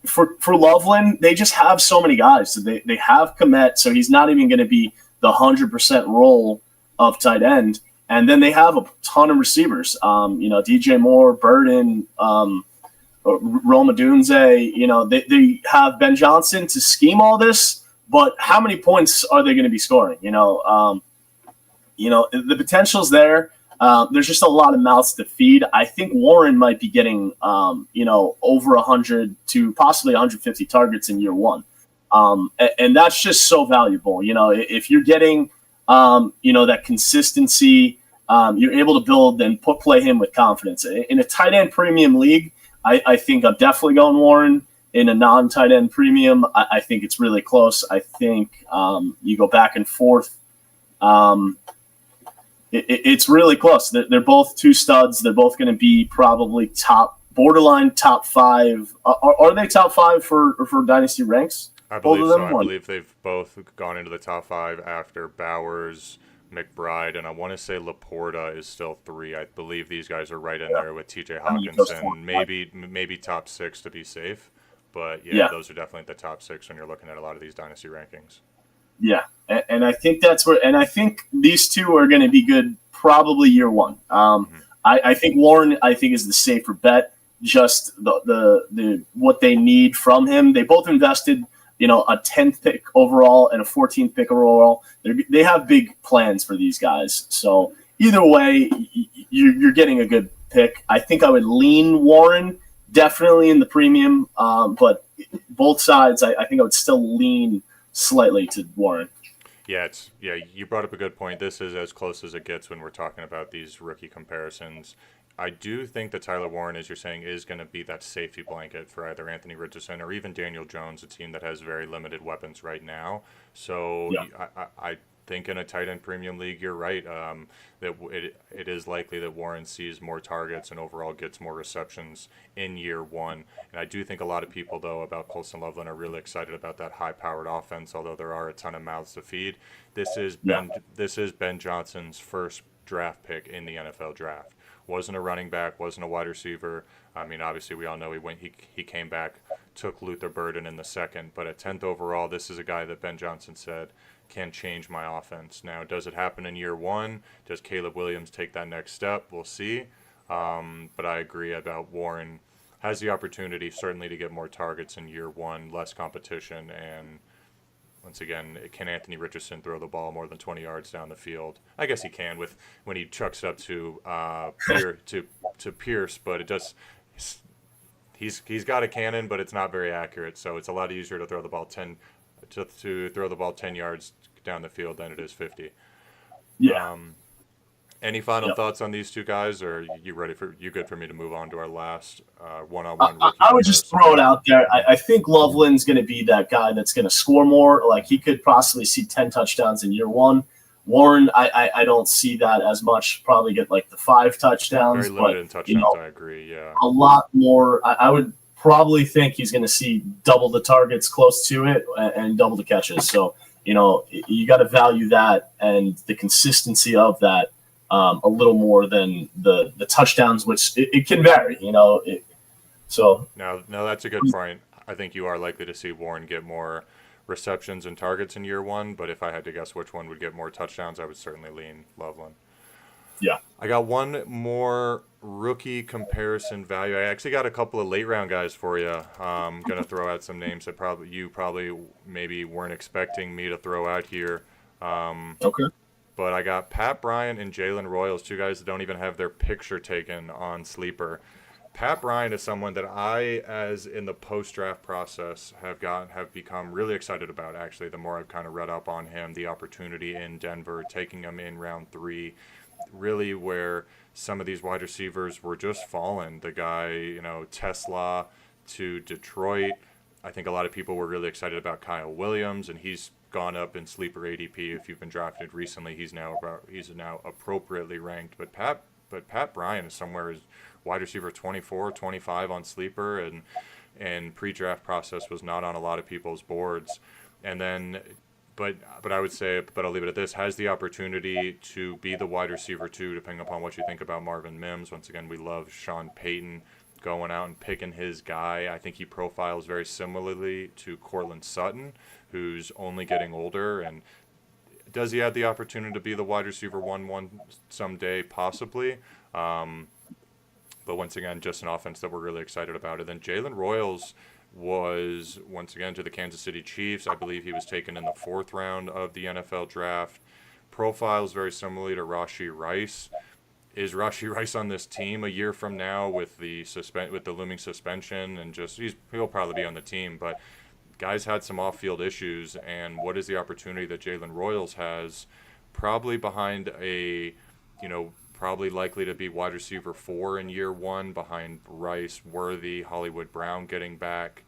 For Loveland, they just have so many guys. So they have Komet, so he's not even going to be the 100% role of tight end. And then they have a ton of receivers, DJ Moore, Burden, Roma Dunze. They have Ben Johnson to scheme all this, but how many points are they going to be scoring? The potential's there. There's just a lot of mouths to feed. I think Warren might be getting, over 100 to possibly 150 targets in year one. And that's just so valuable. If you're getting, that consistency, you're able to build and play him with confidence. In a tight end premium league, I think I'm definitely going Warren. In a non-tight end premium, I think it's really close. I think you go back and forth. It's really close. They're both two studs. They're both going to be probably borderline top 5. Are they top 5 for Dynasty ranks? I believe so. I believe they've both gone into the top 5 after Bowers, McBride, and I want to say Laporta is still 3. I believe these guys are right in there with TJ Hawkinson. Maybe top 6 to be safe. But, those are definitely the top 6 when you're looking at a lot of these Dynasty rankings. Yeah, and I think that's where – and I think these two are going to be good probably year one. I think Warren, is the safer bet, just the what they need from him. They both invested – a 10th pick overall and a 14th pick overall. They have big plans for these guys. So either way, you're getting a good pick. I think I would lean Warren definitely in the premium, but both sides, I think I would still lean slightly to Warren. Yeah, you brought up a good point. This is as close as it gets when we're talking about these rookie comparisons. I do think that Tyler Warren, as you're saying, is going to be that safety blanket for either Anthony Richardson or even Daniel Jones, a team that has very limited weapons right now. So I think in a tight end premium league, you're right, that it is likely that Warren sees more targets and overall gets more receptions in year one. And I do think a lot of people, though, about Colston Loveland are really excited about that high-powered offense, although there are a ton of mouths to feed. This is Ben Johnson's first draft pick in the NFL draft. Wasn't a running back, wasn't a wide receiver. I mean, obviously, we all know he came back, took Luther Burden in the second. But at 10th overall, this is a guy that Ben Johnson said can change my offense. Now, does it happen in year one? Does Kaleb Williams take that next step? We'll see. But I agree about Warren has the opportunity certainly to get more targets in year one, less competition, and once again, can Anthony Richardson throw the ball more than 20 yards down the field? I guess he can when he chucks it up to Pierce, but it just he's got a cannon, but it's not very accurate. So it's a lot easier to throw the ball 10 yards down the field than it is 50. Yeah. Any final thoughts on these two guys, or you good for me to move on to our last one-on-one? I would just throw it out there. I think Loveland's going to be that guy that's going to score more. Like he could possibly see 10 touchdowns in year one. Warren, I don't see that as much. Probably get like the 5 touchdowns. Very limited in touchdowns. I agree. Yeah. A lot more. I would probably think he's going to see double the targets close to it and double the catches. So You got to value that and the consistency of that a little more than the touchdowns, which it can vary. So No, that's a good point. I think you are likely to see Warren get more receptions and targets in year one, but if I had to guess which one would get more touchdowns, I would certainly lean Loveland. yeah, I got one more rookie comparison value. I actually got a couple of late round guys for you. I'm gonna throw out some names that probably maybe weren't expecting me to throw out here. okay, But I got Pat Bryant and Jalen Royals, two guys that don't even have their picture taken on Sleeper. Pat Bryant is someone that I, as in the post-draft process, have become really excited about. Actually, the more I've kind of read up on him, the opportunity in Denver, taking him in round 3, really where some of these wide receivers were just falling. The guy, Tesla to Detroit. I think a lot of people were really excited about Kyle Williams, and he's gone up in sleeper ADP. If you've been drafted recently, he's now appropriately ranked. But Pat Bryant is somewhere as wide receiver 24, 25 on sleeper, and pre-draft process was not on a lot of people's boards. And then, but I would say, but I'll leave it at this, has the opportunity to be the wide receiver 2, depending upon what you think about Marvin Mims. Once again, we love Sean Payton going out and picking his guy. I think he profiles very similarly to Cortland Sutton, who's only getting older. And does he have the opportunity to be the wide receiver 1 someday? Possibly. But once again, just an offense that we're really excited about. And then Jalen Royals was, once again, to the Kansas City Chiefs. I believe he was taken in the 4th round of the NFL draft. Profiles very similarly to Rashee Rice. Is Rashee Rice on this team a year from now with the looming suspension? And he'll probably be on the team, but guys had some off-field issues. And what is the opportunity that Jalen Royals has? Probably behind probably likely to be wide receiver 4 in year 1, behind Rice, Worthy, Hollywood Brown getting back.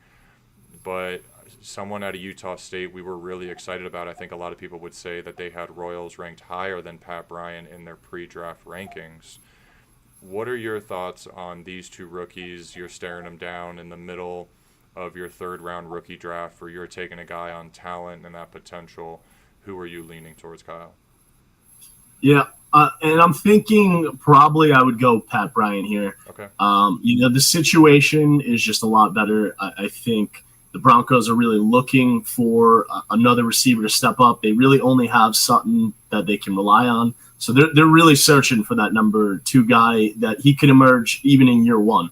But someone out of Utah State we were really excited about. I think a lot of people would say that they had Royals ranked higher than Pat Bryant in their pre-draft rankings. What are your thoughts on these two rookies? You're staring them down in the middle of your 3rd round rookie draft, where you're taking a guy on talent and that potential. Who are you leaning towards, Kyle? Yeah. And I'm thinking probably I would go Pat Bryant here. Okay. The situation is just a lot better. I think the Broncos are really looking for another receiver to step up. They really only have Sutton that they can rely on. So they're really searching for that number 2 guy that he can emerge even in year 1.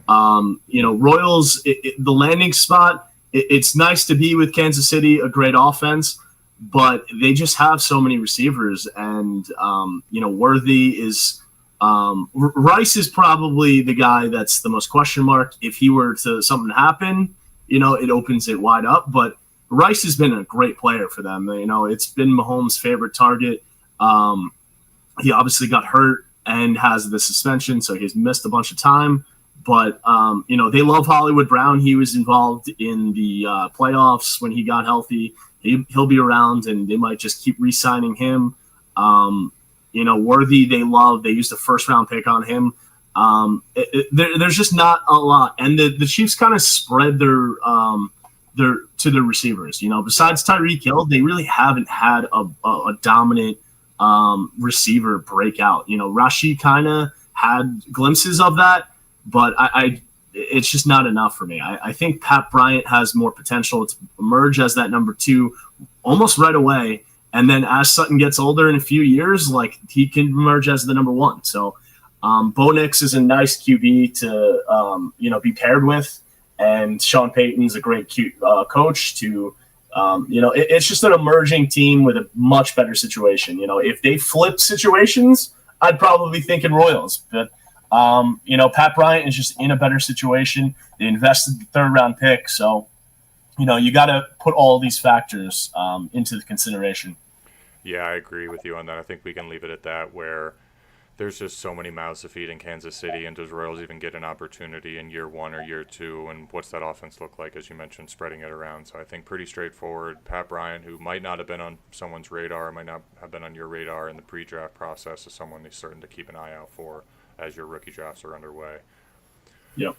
Royals, the landing spot, it's nice to be with Kansas City, a great offense, but they just have so many receivers. And, Worthy is Rice is probably the guy that's the most question mark. If he were to something happen, it opens it wide up. But Rice has been a great player for them. It's been Mahomes' favorite target. He obviously got hurt and has the suspension, so he's missed a bunch of time. But, they love Hollywood Brown. He was involved in the playoffs when he got healthy. He'll be around, and they might just keep re-signing him. Worthy, they love. They used a 1st-round pick on him. There's just not a lot. And the Chiefs kind of spread their receivers. Besides Tyreek Hill, they really haven't had a dominant receiver breakout. Rashee kind of had glimpses of that, but it's just not enough for me. I think Pat Bryant has more potential to emerge as that number 2 almost right away. And then as Sutton gets older in a few years, he can emerge as the number 1. So Bo Nix is a nice QB to, be paired with. And Sean Payton's a great coach to, it's just an emerging team with a much better situation. If they flip situations, I'd probably be thinking Royals. But Pat Bryant is just in a better situation. They invested the 3rd round pick. So, you got to put all these factors into the consideration. Yeah, I agree with you on that. I think we can leave it at that, where there's just so many mouths to feed in Kansas City. And does Royals even get an opportunity in year 1 or year 2? And what's that offense look like, as you mentioned, spreading it around? So I think pretty straightforward. Pat Bryant, who might not have been on someone's radar, might not have been on your radar in the pre-draft process, is someone he's certain to keep an eye out for as your rookie drafts are underway. Yep.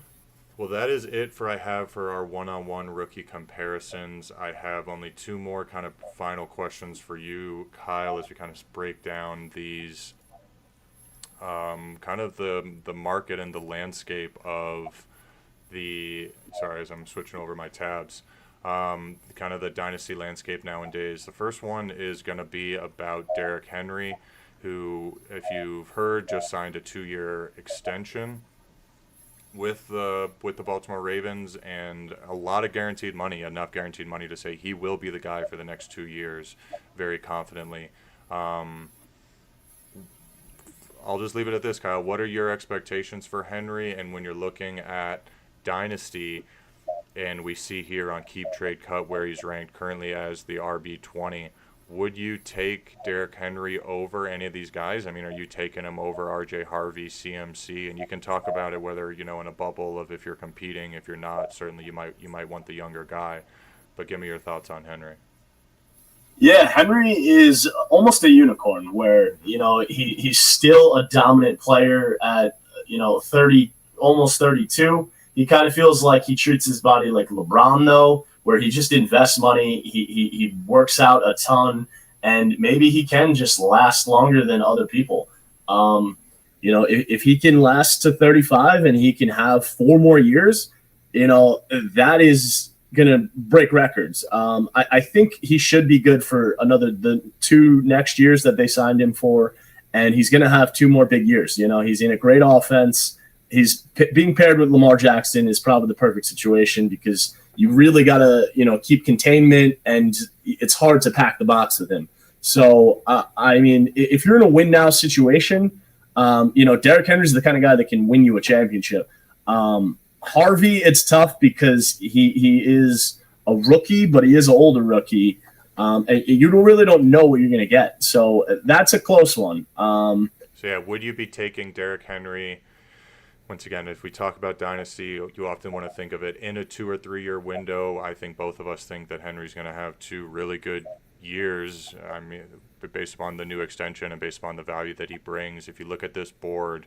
Well, that is it for our one-on-one rookie comparisons. I have only two more kind of final questions for you, Kyle, as we kind of break down these kind of the market and the landscape of as I'm switching over my tabs, kind of the dynasty landscape nowadays. The first one is going to be about Derrick Henry, who, if you've heard, just signed a 2-year extension with the Baltimore Ravens, and a lot of guaranteed money, enough guaranteed money to say he will be the guy for the next 2 years, very confidently. I'll just leave it at this, Kyle. What are your expectations for Henry? And when you're looking at Dynasty, and we see here on Keep Trade Cut where he's ranked currently as the RB20, would you take Derrick Henry over any of these guys? I mean, are you taking him over RJ Harvey, CMC? And you can talk about it whether, in a bubble of if you're competing, if you're not, certainly you might want the younger guy. But give me your thoughts on Henry. Yeah, Henry is almost a unicorn where, he's still a dominant player at, 30, almost 32. He kind of feels like he treats his body like LeBron, though, where he just invests money. He works out a ton, and maybe he can just last longer than other people. If he can last to 35 and he can have 4 more years, that is going to break records. I think he should be good for the 2 next years that they signed him for, and he's going to have 2 more big years. He's in a great offense. He's being paired with Lamar Jackson is probably the perfect situation because you really got to, keep containment, and it's hard to pack the box with him. So, if you're in a win now situation, Derrick Henry's the kind of guy that can win you a championship. Harvey, it's tough because he is a rookie, but he is an older rookie. And you really don't know what you're going to get. So that's a close one. Would you be taking Derrick Henry? Once again, if we talk about Dynasty, you often want to think of it in a 2 or 3 year window. I think both of us think that Henry's going to have 2 really good years. I mean, based upon the new extension and based upon the value that he brings. If you look at this board,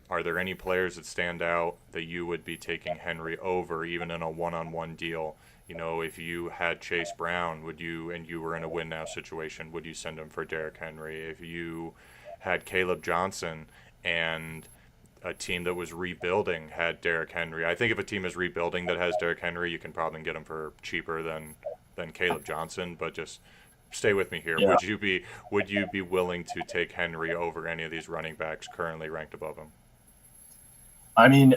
are there any players that stand out that you would be taking Henry over, even in a one-on-one deal? If you had Chase Brown, and you were in a win now situation, would you send him for Derrick Henry? If you had Kaleb Johnson and a team that was rebuilding had Derrick Henry, I think if a team is rebuilding that has Derrick Henry, you can probably get him for cheaper than Kaleb Johnson. But just stay with me here. Yeah. Would you be willing to take Henry over any of these running backs currently ranked above him? I mean,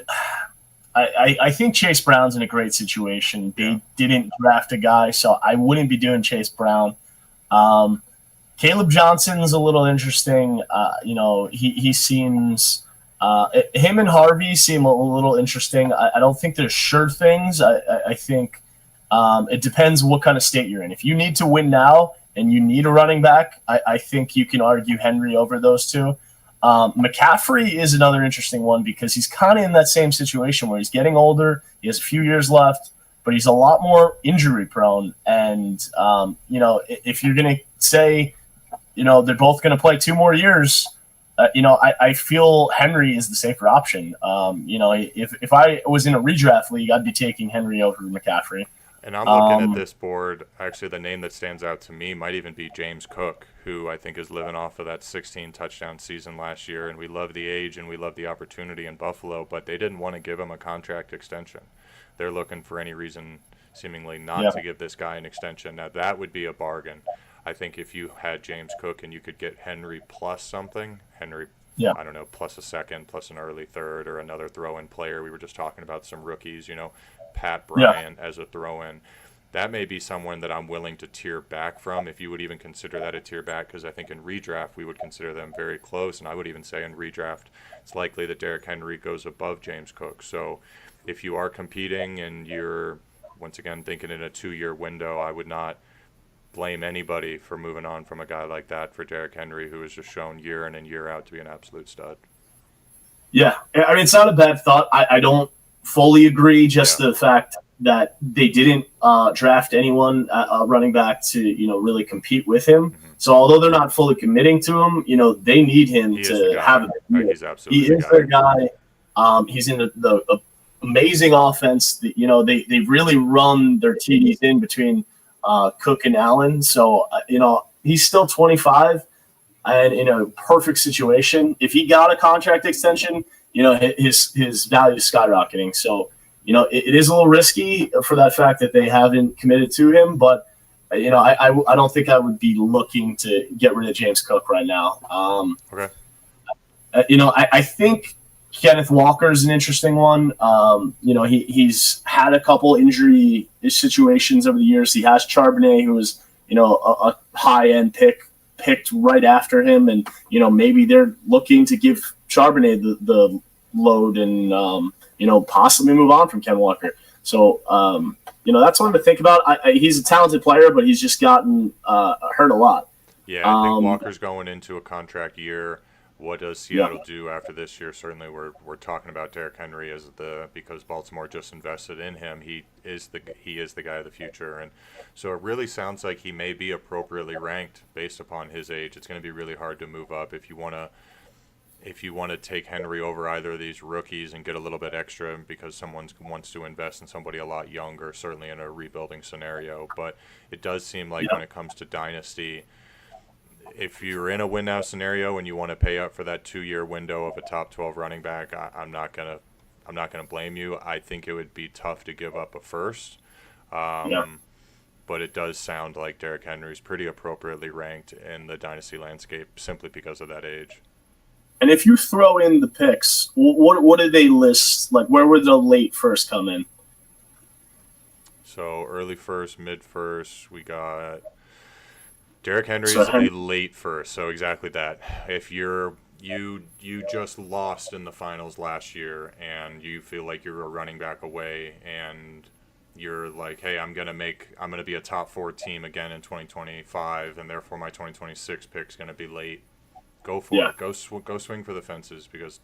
I think Chase Brown's in a great situation. They didn't draft a guy, so I wouldn't be doing Chase Brown. Kaleb Johnson's a little interesting. He seems him and Harvey seem a little interesting. I don't think they're sure things. I think it depends what kind of state you're in. If you need to win now and you need a running back, I think you can argue Henry over those two. McCaffrey is another interesting one because he's kind of in that same situation where he's getting older. He has a few years left, but he's a lot more injury prone. And, if you're going to say, they're both going to play 2 more years, I feel Henry is the safer option. If I was in a redraft league, I'd be taking Henry over McCaffrey. And I'm looking at this board. Actually, the name that stands out to me might even be James Cook, who I think is living off of that 16-touchdown season last year. And we love the age and we love the opportunity in Buffalo, but they didn't want to give him a contract extension. They're looking for any reason, seemingly, not to give this guy an extension. Now, that would be a bargain. I think if you had James Cook and you could get Henry plus something, I don't know, plus a second, plus an early third, or another throw-in player. We were just talking about some rookies, Pat Bryant as a throw-in. That may be someone that I'm willing to tier back from, if you would even consider that a tier back, because I think in redraft we would consider them very close, and I would even say in redraft it's likely that Derrick Henry goes above James Cook. So if you are competing and you're, once again, thinking in a 2-year window, I would not blame anybody for moving on from a guy like that for Derrick Henry, who has just shown year in and year out to be an absolute stud. Yeah, I mean, it's not a bad thought. I don't fully agree, just the fact that they didn't draft anyone running back to, really compete with him. Mm-hmm. So although they're not fully committing to him, they need him to have him. He's absolutely he is their guy. He's in the amazing offense. They really run their TDs in between Cook and Allen. So, he's still 25 and in a perfect situation. If he got a contract extension, his value is skyrocketing. So, it is a little risky for that fact that they haven't committed to him. But, I don't think I would be looking to get rid of James Cook right now. Okay. I think Kenneth Walker is an interesting one. He's had a couple injury situations over the years. He has Charbonnet, who was, a high-end picked right after him. And, maybe they're looking to give Charbonnet the load and, possibly move on from Ken Walker. So, that's one to think about. He's a talented player, but he's just gotten hurt a lot. Yeah, I think Walker's going into a contract year. What does Seattle do after this year? Certainly, we're talking about Derrick Henry because Baltimore just invested in him. He is the guy of the future, and so it really sounds like he may be appropriately ranked based upon his age. It's going to be really hard to move up if you want to take Henry over either of these rookies and get a little bit extra because someone wants to invest in somebody a lot younger, certainly in a rebuilding scenario. But it does seem like when it comes to Dynasty, if you're in a win now scenario and you want to pay up for that 2-year window of a top 12 running back, I'm not gonna blame you. I think it would be tough to give up a first, but it does sound like Derrick Henry's pretty appropriately ranked in the Dynasty landscape simply because of that age. And if you throw in the picks, what did they list? Like, where would the late first come in? So early first, mid first, we got Derrick Henry is a late first. So exactly that. If you just lost in the finals last year and you feel like you're a running back away and you're like, hey, I'm gonna be a top 4 team again in 2025, and therefore my 2026 pick's gonna be late. Go for it. Go swing for the fences because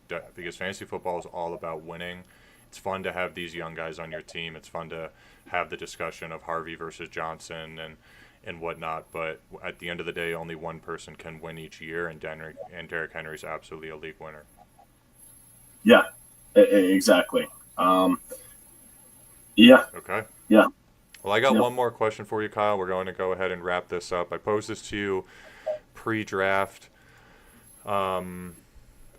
fantasy football is all about winning. It's fun to have these young guys on your team. It's fun to have the discussion of Harvey versus Johnson and whatnot. But at the end of the day, only one person can win each year, and Derrick Henry is absolutely a league winner. Yeah, exactly. Okay. Yeah. Well, I got one more question for you, Kyle. We're going to go ahead and wrap this up. I posed this to you pre-draft.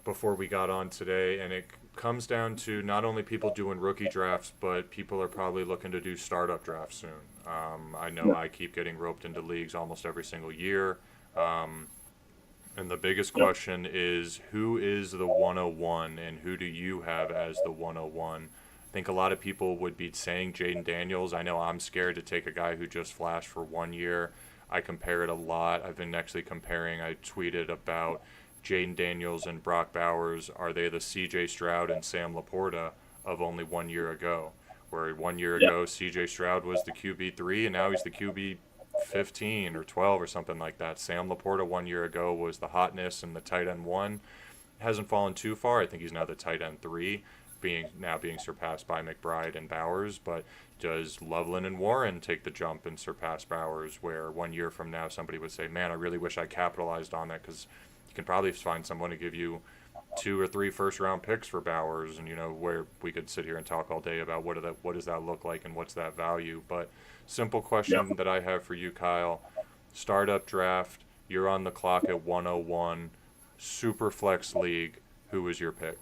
Before we got on today, and it comes down to not only people doing rookie drafts, but people are probably looking to do startup drafts soon. I know I keep getting roped into leagues almost every single year, and the biggest question is, who is the 101 and who do you have as the 101? I think a lot of people would be saying Jaden Daniels. I know I'm scared to take a guy who just flashed for 1 year. I compare it a lot. I've been actually comparing. I tweeted about Jaden Daniels and Brock Bowers. Are they the C.J. Stroud and Sam Laporta of only 1 year ago? Where 1 year ago C.J. Stroud was the QB3 and now he's the QB 15 or 12 or something like that. Sam Laporta 1 year ago was the hotness and the tight end 1. Hasn't fallen too far. I think he's now the tight end 3, being surpassed by McBride and Bowers. But does Loveland and Warren take the jump and surpass Bowers, where 1 year from now somebody would say, man, I really wish I capitalized on that, because you can probably find someone to give you 2 or 3 first-round picks for Bowers, and where we could sit here and talk all day about what does that look like and what's that value. But simple question that I have for you, Kyle: startup draft, you're on the clock at 101, Superflex league, who is your pick?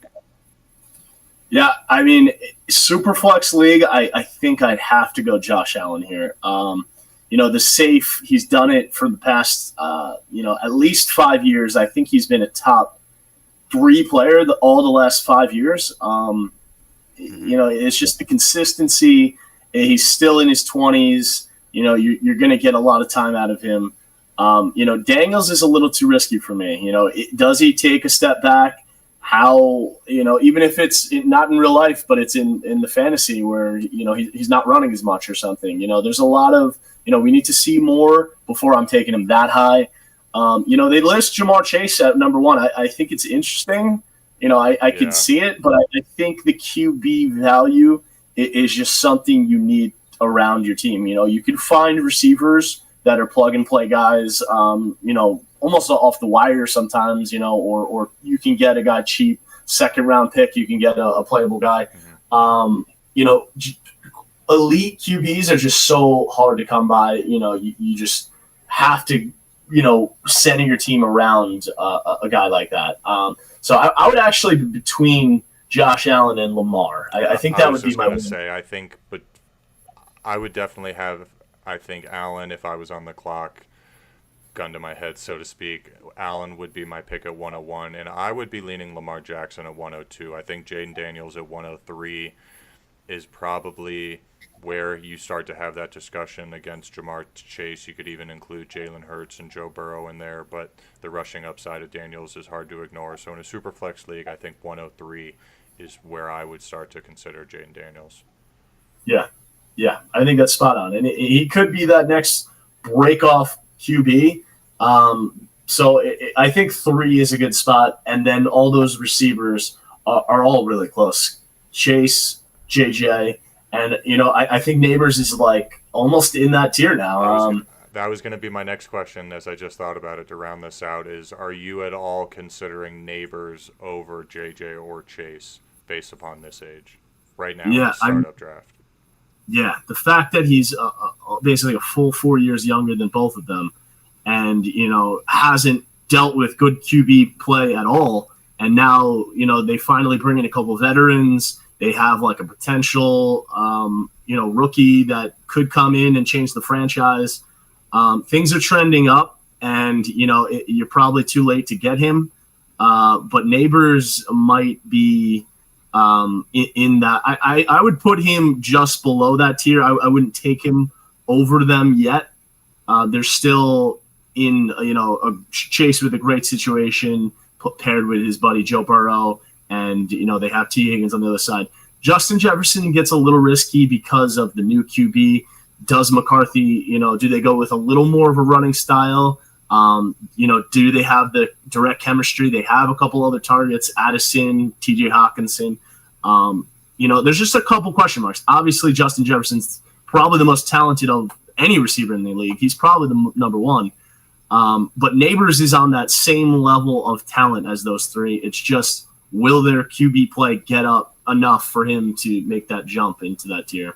Yeah, I mean, Superflex league, I think I'd have to go Josh Allen here. The safe, he's done it for the past, at least 5 years. I think he's been a top 3 player all the last 5 years. It's just the consistency. He's still in his 20s. You're going to get a lot of time out of him. Daniels is a little too risky for me. Does he take a step back? How, even if it's not in real life, but it's in the fantasy where, he's not running as much or something. There's a lot of, we need to see more before I'm taking him that high. They list Jamar Chase at number 1. I think it's interesting. I could see it, but I think the QB value is just something you need around your team. You can find receivers that are plug and play guys, almost off the wire sometimes, or you can get a guy cheap, second round pick. You can get a playable guy. You know, elite QBs are just so hard to come by. You know, you just have to, center your team around a guy like that. So I would actually be between Josh Allen and Lamar. I think that would be my win. I think, but I would definitely have, I think, Allen, if I was on the clock, gun to my head, so to speak. Allen would be my pick at 101, and I would be leaning Lamar Jackson at 102. I think Jaden Daniels at 103 is probably where you start to have that discussion against Jamar Chase. You could even include Jalen Hurts and Joe Burrow in there, but the rushing upside of Daniels is hard to ignore. So in a Superflex league, I think 103 is where I would start to consider Jaden Daniels. Yeah, I think that's spot on. And he could be that next break-off QB. I think 3 is a good spot, and then all those receivers are all really close. Chase, JJ, and I think Neighbors is like almost in that tier now. That was going to be my next question, as I just thought about it to round this out, is are you at all considering Neighbors over JJ or Chase based upon this age right now in the startup draft? Yeah, the fact that he's basically a full 4 years younger than both of them, and hasn't dealt with good QB play at all, and now they finally bring in a couple of veterans. They have like a potential rookie that could come in and change the franchise. Things are trending up, and you're probably too late to get him. But Neighbors might be in that. I would put him just below that tier. I wouldn't take him over them yet. They're still in a Chase with a great situation paired with his buddy Joe Burrow, and they have T. Higgins on the other side. Justin Jefferson gets a little risky because of the new QB. Does McCarthy, do they go with a little more of a running style? Do they have the direct chemistry? They have a couple other targets, Addison, TJ Hawkinson. There's just a couple question marks. Obviously, Justin Jefferson's probably the most talented of any receiver in the league. He's probably the number one. But Neighbors is on that same level of talent as those three. It's just, will their QB play get up enough for him to make that jump into that tier?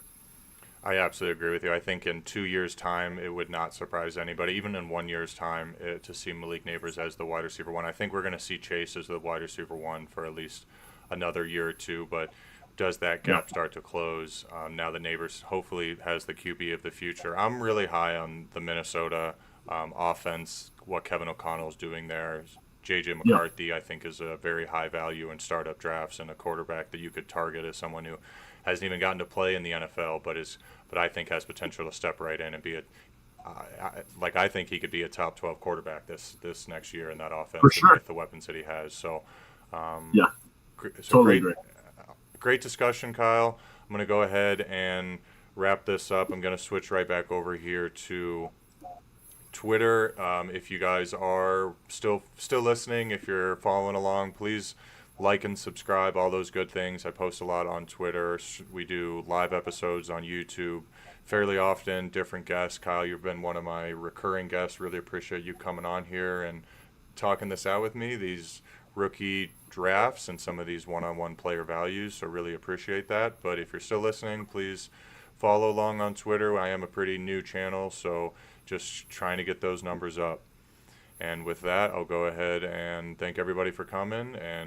I absolutely agree with you. I think in 2 years' time, it would not surprise anybody, even in 1 year's time, to see Malik Neighbors as the wide receiver 1. I think we're going to see Chase as the wide receiver 1 for at least another year or two, but does that gap start to close now that Neighbors hopefully has the QB of the future? I'm really high on the Minnesota offense, what Kevin O'Connell is doing there. J.J. McCarthy, I think, is a very high value in startup drafts, and a quarterback that you could target as someone who hasn't even gotten to play in the NFL, but I think has potential to step right in and be I think he could be a top 12 quarterback this next year in that offense with the weapons that he has. So, totally agree. Great discussion, Kyle. I'm going to go ahead and wrap this up. I'm going to switch right back over here to Twitter. If you guys are still listening, if you're following along, please like and subscribe, all those good things. I post a lot on Twitter. We do live episodes on YouTube fairly often, different guests. Kyle, you've been one of my recurring guests. Really appreciate you coming on here and talking this out with me, these rookie drafts and some of these one-on-one player values. So really appreciate that. But if you're still listening, please follow along on Twitter. I am a pretty new channel, so just trying to get those numbers up. And with that, I'll go ahead and thank everybody for coming, and